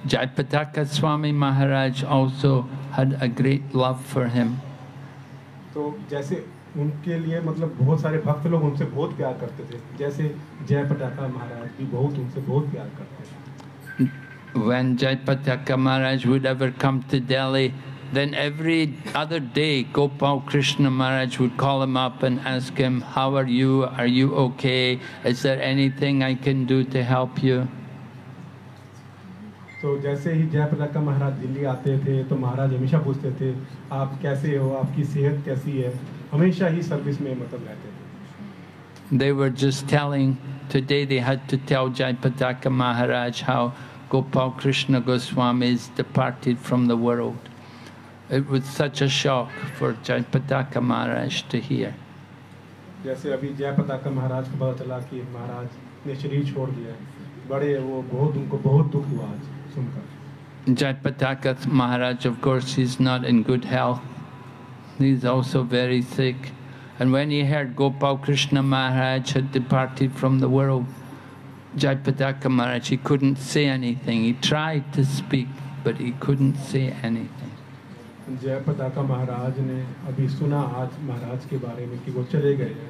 Jayapataka Swami Maharaj also had a great love for him. तो जैसे उनके लिए मतलब बहुत सारे भक्त लोग उनसे बहुत प्यार करते थे, जैसे जयपताका महाराज भी उनसे बहुत प्यार करते थे। When Jayapataka Maharaj would ever come to Delhi, then every other day Gopal Krishna Maharaj would call him up and ask him, how are you? Are you okay? Is there anything I can do to help you? तो जैसे ही जयप्रताका महाराज दिल्ली आते थे तो महाराज हमेशा पूछते थे आप कैसे हो, आपकी सेहत कैसी है, हमेशा ही सर्विस में मतलब रहते थे. They were just telling, today they had to tell Jayapataka Maharaj how Gopal Krishna Goswami is departed from the world. It was such a shock for Jayapataka Maharaj to hear. जैसे अभी जयप्रताका महाराज को पता चला कि महाराज ने शरीर छोड़ दिया, बड़े वो बहुत उनको बहुत दुख हुआ आज सुनकर. Jayapataka Maharaj, of course, he's not in good health. He's also very sick. And when he heard Gopal Krishna Maharaj had departed from the world, Jayapataka Maharaj, he couldn't say anything. He tried to speak, but he couldn't say anything. जयप्रताका महाराज ने अभी सुना आज महाराज के बारे में कि वो चले गए हैं,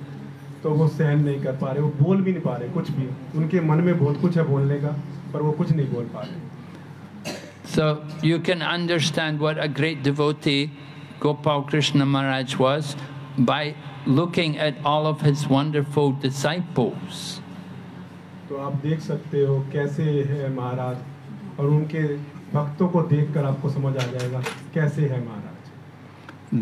तो वो सहन नहीं कर पा रहे, वो बोल भी नहीं पा रहे कुछ भी. उनके मन में बहुत कुछ है बोलने का, पर वो कुछ नहीं बोल पा रहे. So you can understand what a great devotee Gopal Krishna Maharaj was by looking at all of his wonderful disciples. तो आप देख सकते हो कैसे है महाराज, और उनके भक्तों को देखकर आपको समझ आ जाएगा कैसे है महाराज.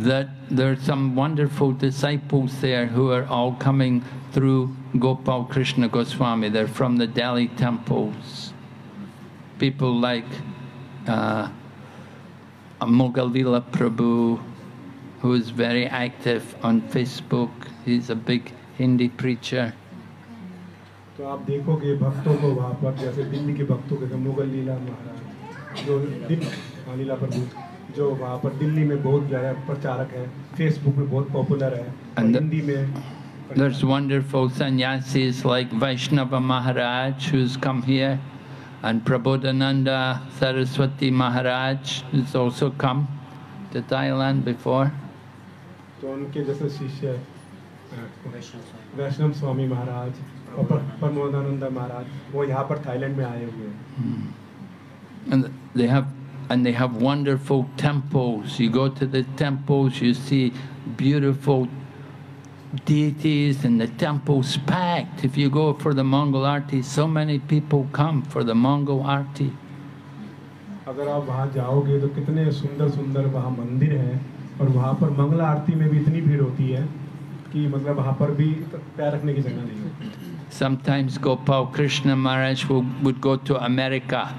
That there are some wonderful disciples there who are all coming through Gopal Krishna Goswami. They're from the Delhi temples. People like Mogalila Prabhu, who is very active on Facebook. He's a big Hindi preacher. तो आप देखोगे भक्तों को वहाँ पर, जैसे दिल्ली के भक्तों के मुगल लीला महाराज जो लीला प्रभु जो वहाँ पर दिल्ली में बहुत ज़्यादा प्रचारक है, फेसबुक में बहुत पॉपुलर है, और हिंदी में. There's wonderful sannyasis like Vaishnava Maharaj who's come here, and Prabodhananda Saraswati Maharaj who's also come to Thailand before. तो उनके जैसे शिष्य वैष्णव स्वामी महाराज और प्रमोदानंद महाराज वो यहाँ पर थाईलैंड में आए हुए हैं. And they have wonderful temples. You go to the temples, you see beautiful deities, and the temple's packed. If you go for the Mongol Aarti, so many people come for the Mongol Aarti. अगर आप वहाँ जाओगे तो कितने सुंदर सुंदर वहाँ मंदिर हैं, और वहाँ पर मंगला आरती में भी इतनी भीड़ होती है कि मतलब वहाँ पर भी पैर रखने की जगह नहीं होती. Sometimes Gopal Krishna Maharaj would go to America,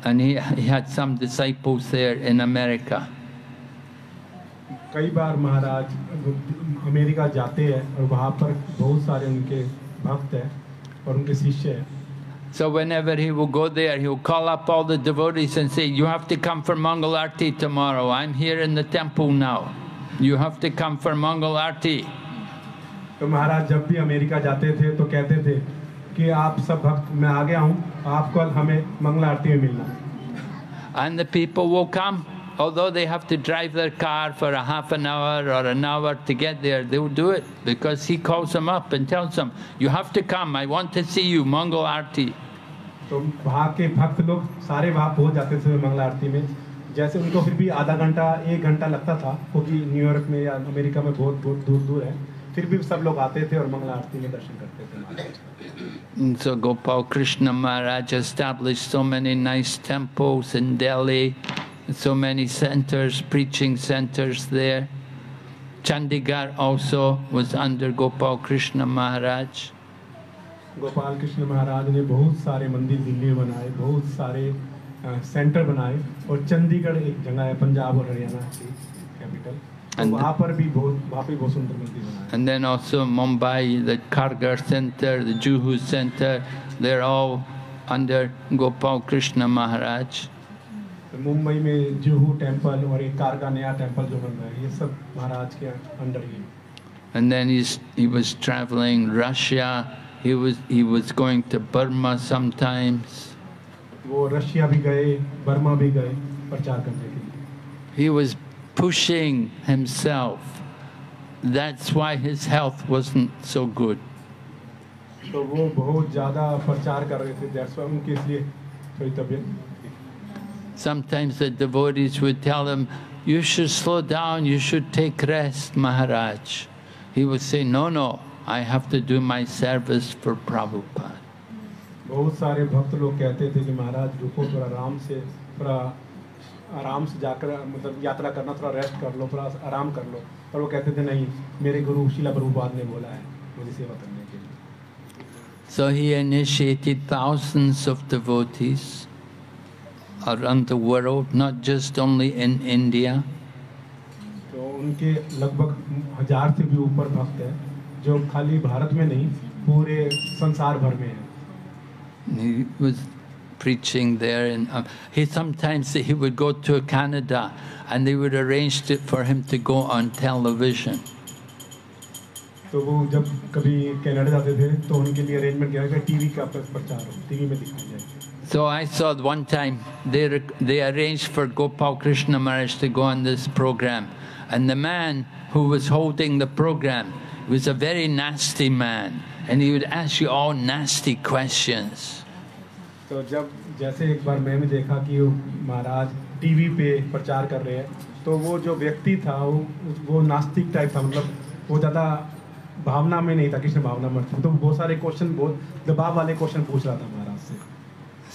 and he had some disciples there in America. कई बार महाराज अमेरिका जाते हैं और वहाँ पर बहुत सारे उनके भक्त हैं और उनके शिष्य हैं. So whenever he will go there, he will call up all the devotees and say, "You have to come for Mangal Aarti tomorrow. I'm here in the temple now. You have to come for Mangal Aarti." तो महाराज जब भी America जाते थे तो कहते थे कि आप सब भक्त मैं आ गया हूँ, आप कल हमें मंगल आरती में मिलना. And the people will come, although they have to drive their car for a half an hour or an hour to get there. They will do it because he calls them up and tells them, "You have to come. I want to see you, Mangal Aarti." तो वहाँ के भक्त लोग सारे वहाँ पहुँच जाते थे मंगल आरती में. जैसे उनको फिर भी आधा घंटा 1 घंटा लगता था, क्योंकि न्यूयॉर्क में या अमेरिका में बहुत बहुत दूर दूर है, फिर भी सब लोग आते थे और मंगल आरती में दर्शन करते थे. So Gopal Krishna Maharaj established so many nice temples in Delhi, so many centers, preaching centers there. Chandigarh also was under Gopal Krishna Maharaj. Gopal Krishna महाराज ने बहुत सारे मंदिर दिल्ली में बनाए, बहुत सारे सेंटर बनाए, और चंडीगढ़ एक जगह है पंजाब और हरियाणा की कैपिटल, तो वहाँ पर भी बहुत सुंदर मंदिर बनाए. And then also Mumbai, the Kargar Center, the Juhu Center, they're all under Gopal Krishna Maharaj. Mumbai में जुहू टेम्पल और एक कारगा नया टेम्पल जो बन रहा है, ये सब महाराज के under he. And then he was traveling Russia. He was going to Burma sometimes. वो रशिया भी गए, बर्मा भी गए प्रचार करने के लिए. He was pushing himself. That's why his health wasn't so good. तो वो बहुत ज़्यादा प्रचार कर रहे थे, that's why उनके इसलिए थोड़ी तबीयत. Sometimes the devotees would tell him, "You should slow down, you should take rest, Maharaj." He would say, "No, I have to do my service for Prabhupada." बहुत सारे भक्त लोग कहते थे कि महाराज रुको, थोड़ा आराम से जाकर मतलब यात्रा करना, थोड़ा रेस्ट कर लो, थोड़ा आराम कर लो। पर वो कहते थे नहीं, मेरे गुरु शीला प्रभुपाद ने बोला है मुझे सेवा करने के लिए। So he initiated thousands of devotees around the world, not just only in India. तो उनके लगभग 1000 से भी ऊपर भक्त हैं जो खाली भारत में नहीं पूरे संसार भर में हैं। He was preaching there, and sometimes he would go to Canada, and they would arrange for him to go on television. तो वो जब कभी कनाडा जाते थे तो उनके लिए अरेंजमेंट किया गया टीवी का प्रचार हो, टीवी में दिखाया जाए। So I saw one time they arranged for Gopal Krishna Maharaj to go on this program, and the man who was holding the program was a very nasty man, and he would ask you all nasty questions. तो जब जैसे एक बार मैंने देखा कि महाराज TV पे प्रचार कर रहे हैं, तो वो जो व्यक्ति था वो नास्तिक टाइप था, मतलब वो ज़्यादा भावना में नहीं था, कृष्ण भावना में था, तो बहुत सारे क्वेश्चन, बहुत दबाव वाले क्वेश्चन पूछ रहा था महाराज से।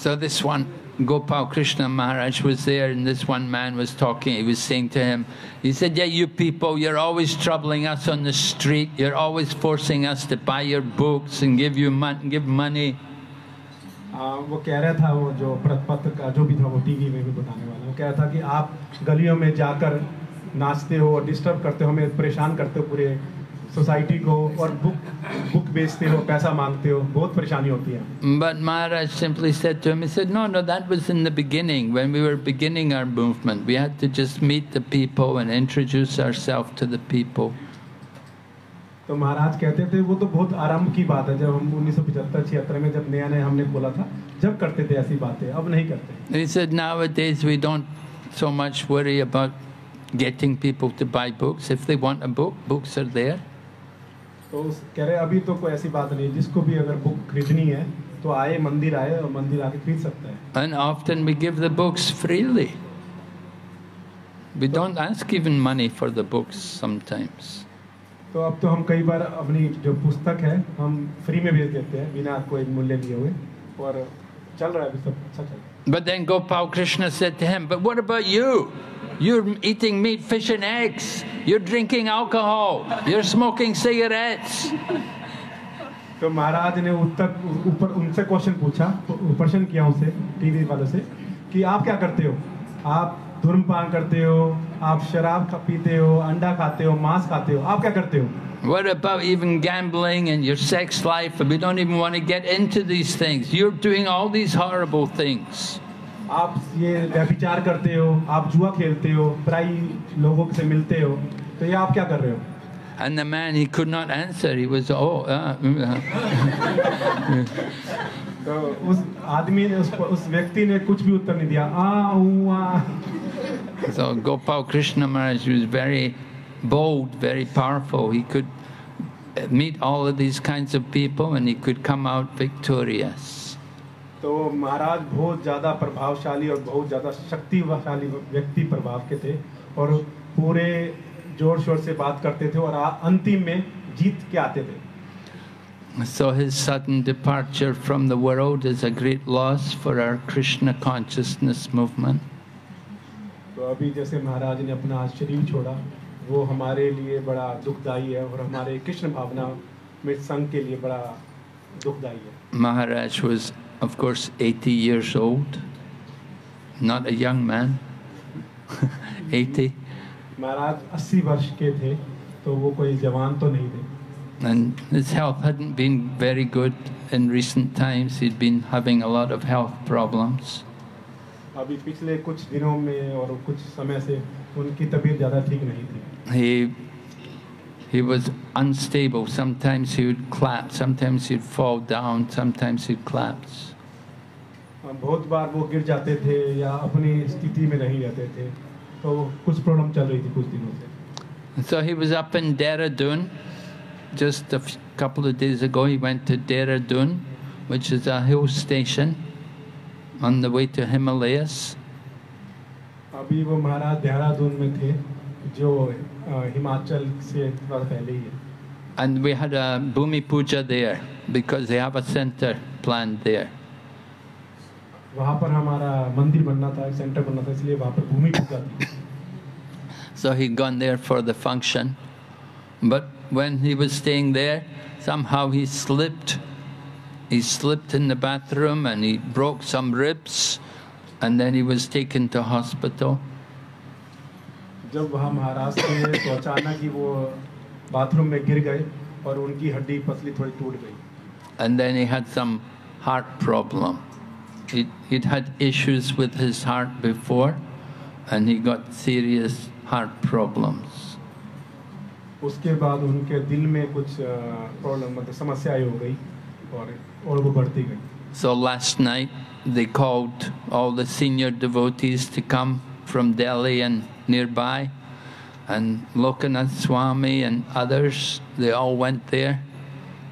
So this one Gopal Krishna Maharaj was there, and this one man was talking. He was saying to him, he said, "Yeah, you people, you're always troubling us on the street. You're always forcing us to buy your books and give money." वो कह रहा था, वो जो पत्र का जो भी था वो टीवी में भी बताने वाला, वो कह रहा था कि आप गलियों में जाकर नाचते हो और डिस्टर्ब करते हो, हमें परेशान करते हो पूरे सोसाइटी को, और बुक बेचते हो, पैसा मांगते हो, बहुत परेशानी होती है। But Maharaj simply said to him, he said, no, that was in the beginning, when we were beginning our movement. We had to just meet the people and introduce ourselves to the people. तो महाराज कहते थे वो तो बहुत आरंभ की बात है, जब हम 1975-76 में जब नया हमने खोला था, जब करते थे ऐसी बातें, अब नहीं करते। He said nowadays we don't so much worry about getting people to buy books. If they want a book, books are there. तो कह रहे अभी तो कोई ऐसी बात नहीं, जिसको भी अगर बुक खरीदनी है तो आए और मंदिर आके खरीद सकता है। And often we give the books freely. We don't ask even money for the books sometimes. तो अब तो हम कई बार अपनी जो पुस्तक है हम फ्री में भेज देते हैं बिना कोई मूल्य लिए हुए, और चल रहा है अभी सब अच्छा चल रहा है। But then Gopal Krishna said to him, "But what about you? You're eating meat, fish and eggs. You're drinking alcohol. You're smoking cigarettes." तो महाराज ने ऊपर उनसे प्रश्न किया उनसे, टीवी वालों से, कि आप क्या करते हो? आप धूम्रपान करते हो, आप शराब पीते हो, अंडा खाते हो, मांस खाते हो, आप क्या करते हो? What about even gambling and your sex life? We don't even want to get into these things. You're doing all these horrible things. आप ये व्यभिचार करते हो, आप जुआ खेलते हो, पराई लोगों से मिलते हो, तो ये आप क्या कर रहे हो? And the man, he could not answer. He was तो उस आदमी ने उस व्यक्ति ने कुछ भी उत्तर नहीं दिया। So Gopal Krishna Maharaj was very bold, very powerful. He could meet all of these kinds of people and he could come out victorious. तो महाराज बहुत ज़्यादा प्रभावशाली और बहुत ज़्यादा शक्तिशाली व्यक्ति प्रभाव के थे, और पूरे जोर शोर से बात करते थे और अंतिम में जीत के आते थे। So his sudden departure from the world is a great loss for our Krishna consciousness movement. तो अभी जैसे महाराज ने अपना शरीर छोड़ा, वो हमारे लिए बड़ा दुखदाई है, और हमारे कृष्ण भावना में संघ के लिए बड़ा दुखदाई है। Maharaj was, of course, 80 years old, not a young man. 80. महाराज 80 वर्ष के थे, तो वो कोई जवान तो नहीं थे। And his health hadn't been very good in recent times. He'd been having a lot of health problems. अभी पिछले कुछ दिनों में और कुछ समय से उनकी तबीयत ज़्यादा ठीक नहीं थी। He was unstable. Sometimes he would collapse. Sometimes he'd fall down. Sometimes he'd collapse. बहुत बार वो गिर जाते थे या अपनी स्थिति में नहीं रहते थे, तो कुछ प्रॉब्लम चल रही थी कुछ दिनों से। So he was up in Dehradun. Just a couple of days ago, he went to Dehradun, which is a hill station on the way to Himalayas. अभी वो महाराज देहरादून में थे, जो हिमाचल से थोड़ा पहले ही है। And we had a Bhumi Puja there because they have a center planned there. वहाँ पर हमारा मंदिर बनना था, सेंटर बनना था, इसलिए वहाँ पर भूमि पूजा थी। So he'd gone there for the function, but when he was staying there, somehow he slipped. He slipped in the bathroom and he broke some ribs, and then he was taken to hospital. जब वहाँ महाराज थे तो अचानक ही वो bathroom में गिर गए और उनकी हड्डी पसली थोड़ी टूट गई। And then he had some heart problem. He'd had issues with his heart before, and he got serious heart problems. उसके बाद उनके दिल में कुछ प्रॉब्लम मतलब समस्याएं हो गई और वो बढ़ती गई। So last night they called all the senior devotees to come from Delhi and nearby, and Lokanath Swami and others, they all went there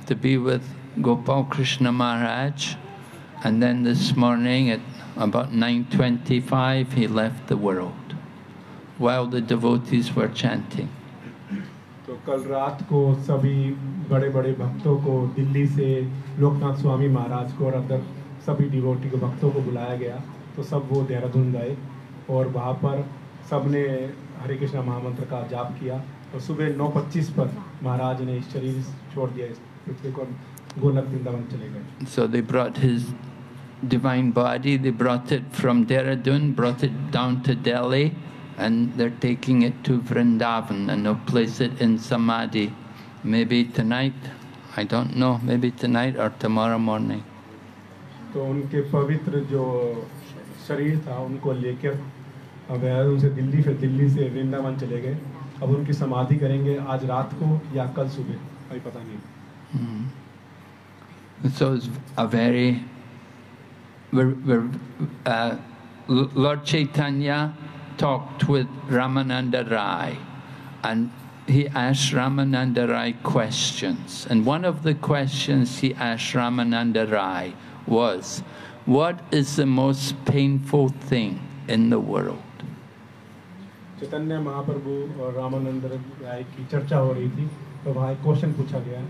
to be with Gopal Krishna Maharaj, and then this morning at about 9:25 he left the world while the devotees were chanting. तो कल रात को सभी बड़े-बड़े भक्तों को दिल्ली से लोकनाथ स्वामी महाराज को और अदर सभी डिवोटी को भक्तों को बुलाया गया, तो सब वो देहरादून गए और वहाँ पर सबने हरे कृष्णा महामंत्र का जाप किया और सुबह 9:25 पर महाराज ने इस शरीर छोड़ दिया, इस पृथ्वी को गोलक वृंदावन चले गए। So they brought his divine body, they brought it from Dehradun, brought it down to Delhi, and they're taking it to Vrindavan, and they'll place it in Samadhi. Maybe tonight, I don't know, maybe tonight or tomorrow morning. तो उनके पवित्र जो शरीर था उनको लेकर अब उनसे दिल्ली, फिर दिल्ली से वृंदावन चले गए। अब उनकी समाधि करेंगे आज रात को या कल सुबह, अभी पता नहीं। So it's a very, Lord Chaitanya talked with Ramananda Rai, and he asked Ramananda Rai questions. And one of the questions he asked Ramananda Rai was, what is the most painful thing in the world? Chaitanya Mahaprabhu और रामानंद राय की चर्चा हो रही थी, तो वहाँ एक question पूछा गया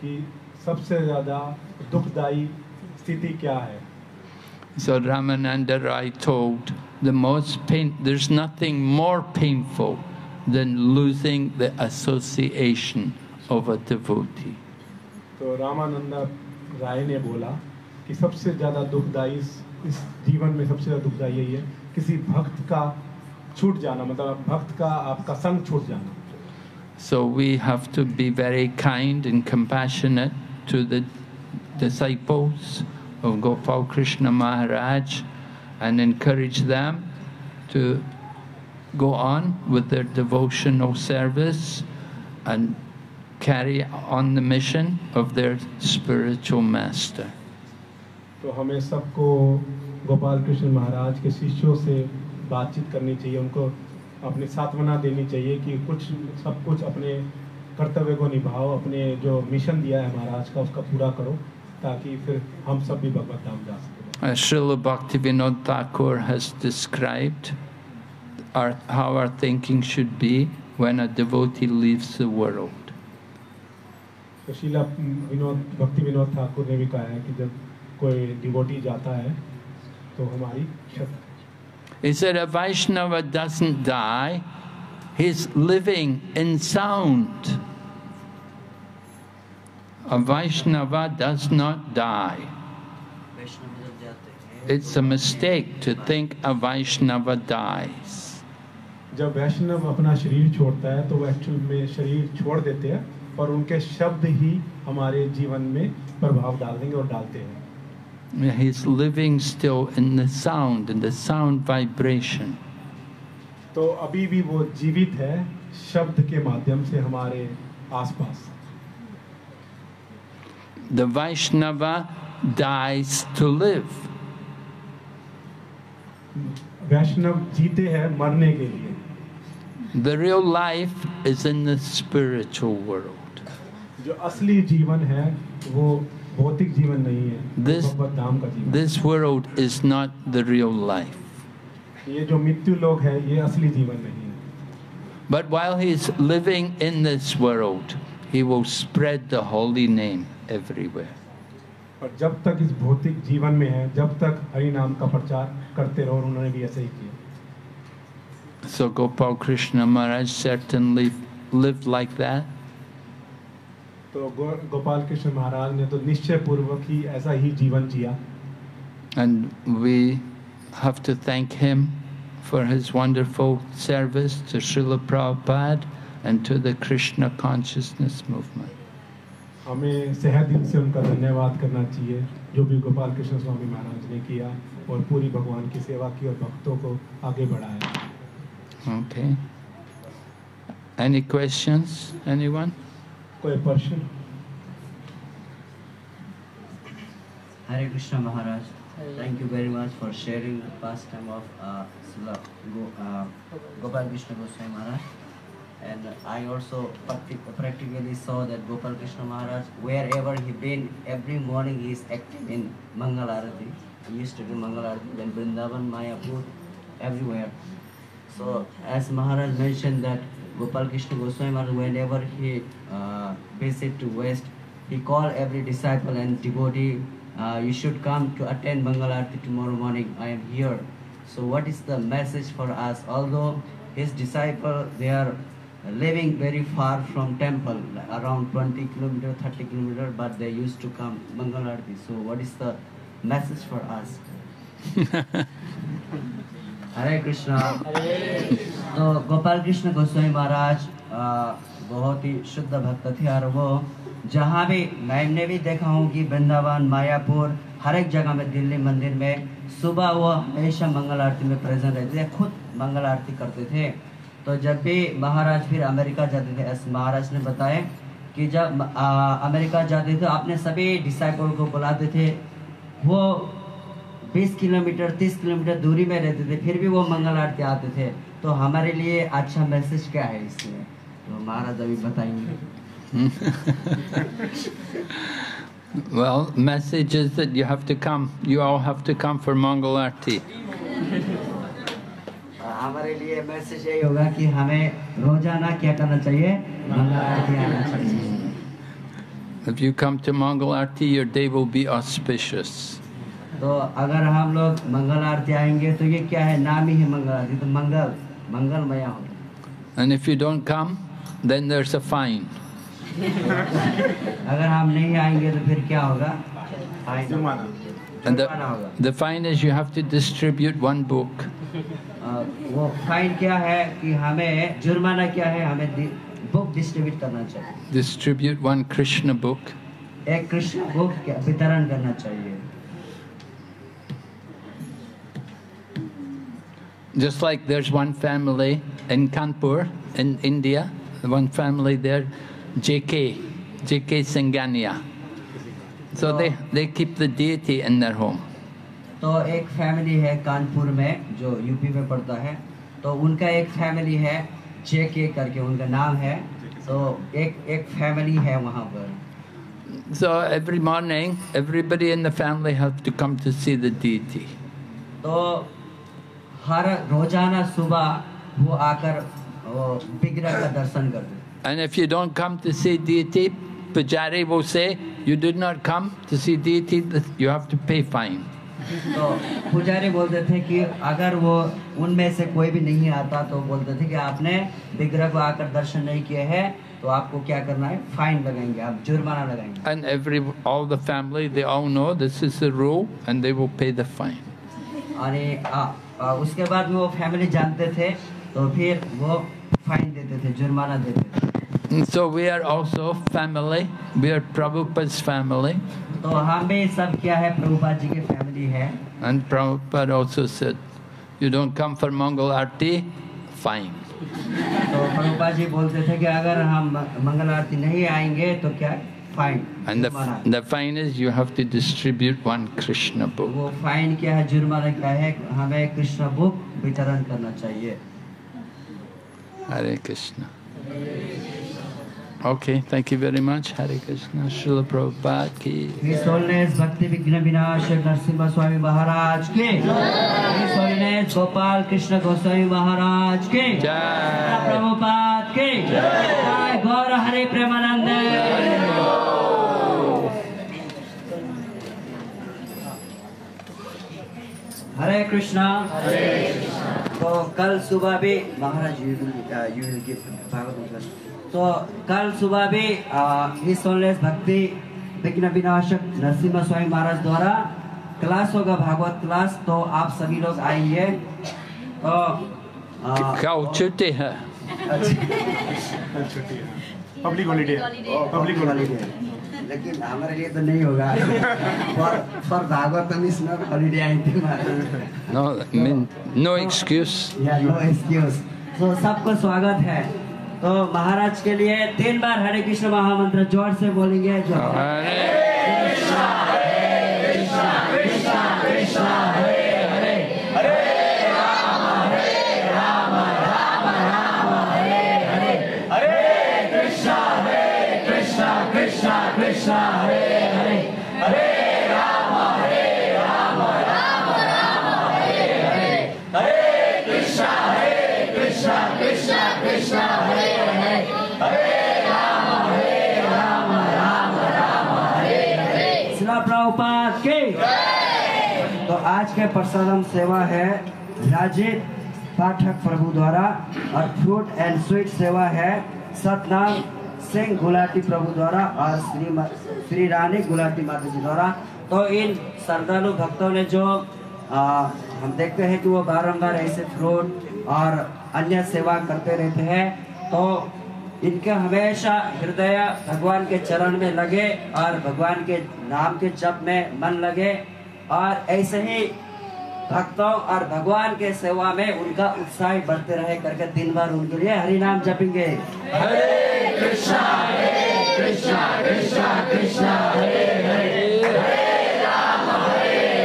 कि सबसे ज़्यादा दुखदाई स्थिति क्या है? So Ramananda Rai told, there's nothing more painful than losing the association of a devotee. तो रामानंद राय ने बोला कि सबसे ज़्यादा दुखदाई इस जीवन में सबसे ज़्यादा दुखदाई यही है किसी भक्त का छूट जाना, मतलब भक्त का आपका संग छूट जाना। So we have to be very kind and compassionate to the disciples of Gopal Krishna Maharaj and encourage them to go on with their devotional service and carry on the mission of their spiritual master. तो हमें सबको गोपाल कृष्ण महाराज के शिष्यों से बातचीत करनी चाहिए, उनको अपनी सांत्वना देनी चाहिए कि सब कुछ अपने कर्तव्य को निभाओ, अपने जो मिशन दिया है महाराज का उसका पूरा करो, ताकि फिर हम सब भी भगवत धाम जा सकें। Srila Bhaktivinoda Thakur has described how our thinking should be when a devotee leaves the world. तो श्रीला भक्ति विनोद ठाकुर ने भी कहा है कि जब कोई डिवोटी जाता है तो हमारी He said a Vaishnava doesn't die, he's living in sound. A Vaishnava does not die. It's a mistake to think a Vaishnava dies. जब वैष्णव अपना शरीर छोड़ता है तो वो एक्चुअल में शरीर छोड़ देते हैं और उनके शब्द ही हमारे जीवन में प्रभाव डाल देंगे और डालते हैं। He's living still in the sound vibration. तो अभी भी वो जीवित है शब्द के माध्यम से हमारे आसपास। The Vaishnava dies to live. वैष्णव जीते हैं मरने के लिए। The real life is in the spiritual world. जो असली जीवन है वो भौतिक जीवन नहीं है, भगवत धाम का जीवन। This world is not the real life. ये जो मृत्यु लोक है ये असली जीवन नहीं है। But while he is living in this world, he will spread the holy name everywhere. और जब तक इस भौतिक जीवन में है, जब तक हरि नाम का प्रचार करते रहो, और उन्होंने भी ऐसे ही किया। So Gopal Krishna Maharaj certainly lived like that. तो गोपाल कृष्ण महाराज ने तो निश्चय पूर्वक ही ऐसा ही जीवन जिया। And we have to thank him for his wonderful service to Srila Prabhupada and to the Krishna consciousness movement. हमें सहज दिल से उनका धन्यवाद करना चाहिए, जो भी गोपाल कृष्ण स्वामी महाराज ने किया और पूरी भगवान की सेवा की और भक्तों को आगे बढ़ाया। Okay. Any questions? Anyone? कोई प्रश्न? Hare Krishna Maharaj, thank you very much for sharing the pastime of Gopal Krishna Goswami Maharaj. And I also practically saw that Gopal Krishna Maharaj, wherever he been, every morning he is active in Mangal Arati. He used to do Mangal Arati in Vrindavan, Mayapur, everywhere. So as Maharaj mentioned that Gopal Krishna Goswami Maharaj, whenever he visit to West, he call every disciple and devotee, you should come to attend Mangal Arati tomorrow morning. I am here. So what is the message for us? Although his disciple, they are living very far from temple, around 20 kilometers, 30 kilometers, but they used to come Mangal Arati. So what is the message for us? हरे कृष्णा। तो गोपाल कृष्ण गोस्वामी महाराज बहुत ही शुद्ध भक्त थे और वो जहाँ भी मैंने भी देखा हूँ कि वृंदावन, मायापुर, हर एक जगह में, दिल्ली मंदिर में सुबह वो हमेशा मंगल आरती में प्रेजेंट रहते थे, खुद मंगल आरती करते थे। तो जब भी महाराज फिर अमेरिका जाते थे, ऐसे महाराज ने बताया कि जब अमेरिका जाते थे अपने सभी डिसाइपल को बुलाते थे, वो 20 किलोमीटर 30 किलोमीटर दूरी में रहते थे, फिर भी वो मंगल आरती आते थे। तो हमारे लिए अच्छा मैसेज क्या है इसमें, तो महाराज अभी बताएंगे। Well, message is that you have to come. You all have to come for Mangal Arati. हमारे लिए मैसेज यही होगा कि हमें रोजाना क्या करना चाहिए, मंगल आरती आना चाहिए। If you come to Mangal Arati, your day will be auspicious. तो अगर हम लोग मंगल आरती आएंगे तो ये क्या है, नाम ही है मंगल आरती, तो मंगलमय होगा। And if you don't come, then there's a fine. अगर हम नहीं आएंगे तो फिर क्या होगा, fine. And the fine is you have to distribute one book. वो फाइन क्या है कि हमें, जुर्माना क्या है, हमें बुक डिस्ट्रीब्यूट करना चाहिए। Distribute one Krishna book. एक कृष्ण बुक वितरण करना चाहिए। Just like there's one family in Kanpur, in India, one family there, JK Singhania. So they keep the deity in their home. तो एक फैमिली है कानपुर में जो यूपी में पड़ता है, तो उनका एक फैमिली है JK करके उनका नाम है, तो एक फैमिली है वहाँ पर। So every morning, everybody in the family has to come to see the deity. तो हर रोजाना सुबह वो आकर विग्रह का दर्शन करते। And if you don't come to see deity, Pujari will say, you did not come to see deity, you have to pay fine. तो पुजारी बोलते थे कि अगर वो उनमें से कोई भी नहीं आता तो बोलते थे कि आपने विग्रह को आकर दर्शन नहीं किए हैं तो आपको क्या करना है, फाइन लगाएंगे, आप जुर्माना लगाएंगे। And all the family, they all know this is the rule and they will pay the fine. और उसके बाद वो फैमिली जानते थे तो फिर वो फाइन देते थे, जुर्माना देते थे। And so we are also family, we are Prabhupada's family. तो हम भी सब क्या है, प्रभुपाद जी के फैमिली है। And Prabhupada also said, you don't come for Mangal Arati, fine. तो प्रभुपाद जी बोलते थे कि अगर हम मंगल आरती नहीं आएंगे तो क्या, fine. And the fine is you have to distribute one Krishna book. वो फाइन क्या है, जुर्माना क्या है, हमें कृष्ण बुक वितरण करना चाहिए। Hare Krishna. Okay, thank you very much. Hare Krishna. Srila Prabhupada ki. His Holiness Bhakti Vigna Vinashak Narasimha Swami Maharaj ki. His Holiness Gopal Krishna Goswami Maharaj ki. Jai. Prabhupada ki. Jai. Gaura Hare Premanande. हरे कृष्णा। तो कल सुबह भी Maharaj you will give Bhagavat class. तो कल सुबह भी his holiness भक्ति विघ्न विनाशक नरसिम्हा स्वामी महाराज द्वारा क्लास होगा, भागवत क्लास। तो आप सभी लोग आइए। तो कल छुट्टी है। छुट्टी है, पब्लिक हॉलीडे, पब्लिक हॉलीडे, लेकिन हमारे लिए तो नहीं होगा। फॉर भागवत मिशनर हॉलीडे आई थी। No excuse. No excuse. तो सबको स्वागत है। तो महाराज के लिए 3 बार हरे कृष्ण महामंत्र जोर से बोलेंगे। जो हरे कृष्णा कृष्णा कृष्णा हरे हरे, हरे राम राम राम हरे हरे, हरे कृष्णा कृष्णा कृष्णा हरे हरे, हरे राम राम राम हरे हरे, हरे कृष्णा कृष्णा कृष्णा हरे हरे, हरे राम राम हरे हरे। श्रील प्रभुपाद की। तो आज के प्रसादम सेवा है राजीव पाठक प्रभु द्वारा, और फ्रूट एंड स्वीट सेवा है सतनाम सिंह गुलाटी प्रभु द्वारा और श्री रानी गुलाटी माता जी द्वारा। तो इन श्रद्धालु भक्तों ने जो हम देखते हैं कि वो बारंबार ऐसे फ्रूट और अन्य सेवा करते रहते हैं। तो इनके हमेशा हृदय भगवान के चरण में लगे और भगवान के नाम के जप में मन लगे, और ऐसे ही भक्तों और भगवान के सेवा में उनका उत्साह बढ़ते रहे करके दिन भर उनके लिए हरि नाम जपेंगे। हरे कृष्णा कृष्णा कृष्णा हरे हरे, हरे राम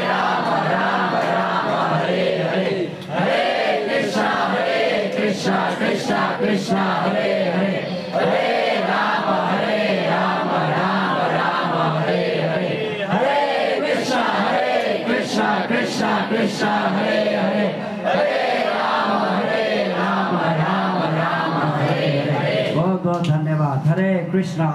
राम राम हरे हरे, हरे कृष्णा कृष्णा कृष्णा हरे हरे, हरे राम राम राम हरे हरे, हरे कृष्णा कृष्णा कृष्णा हरे हरे, हरे राम राम राम हरे हरे। बहुत बहुत धन्यवाद। हरे कृष्णा।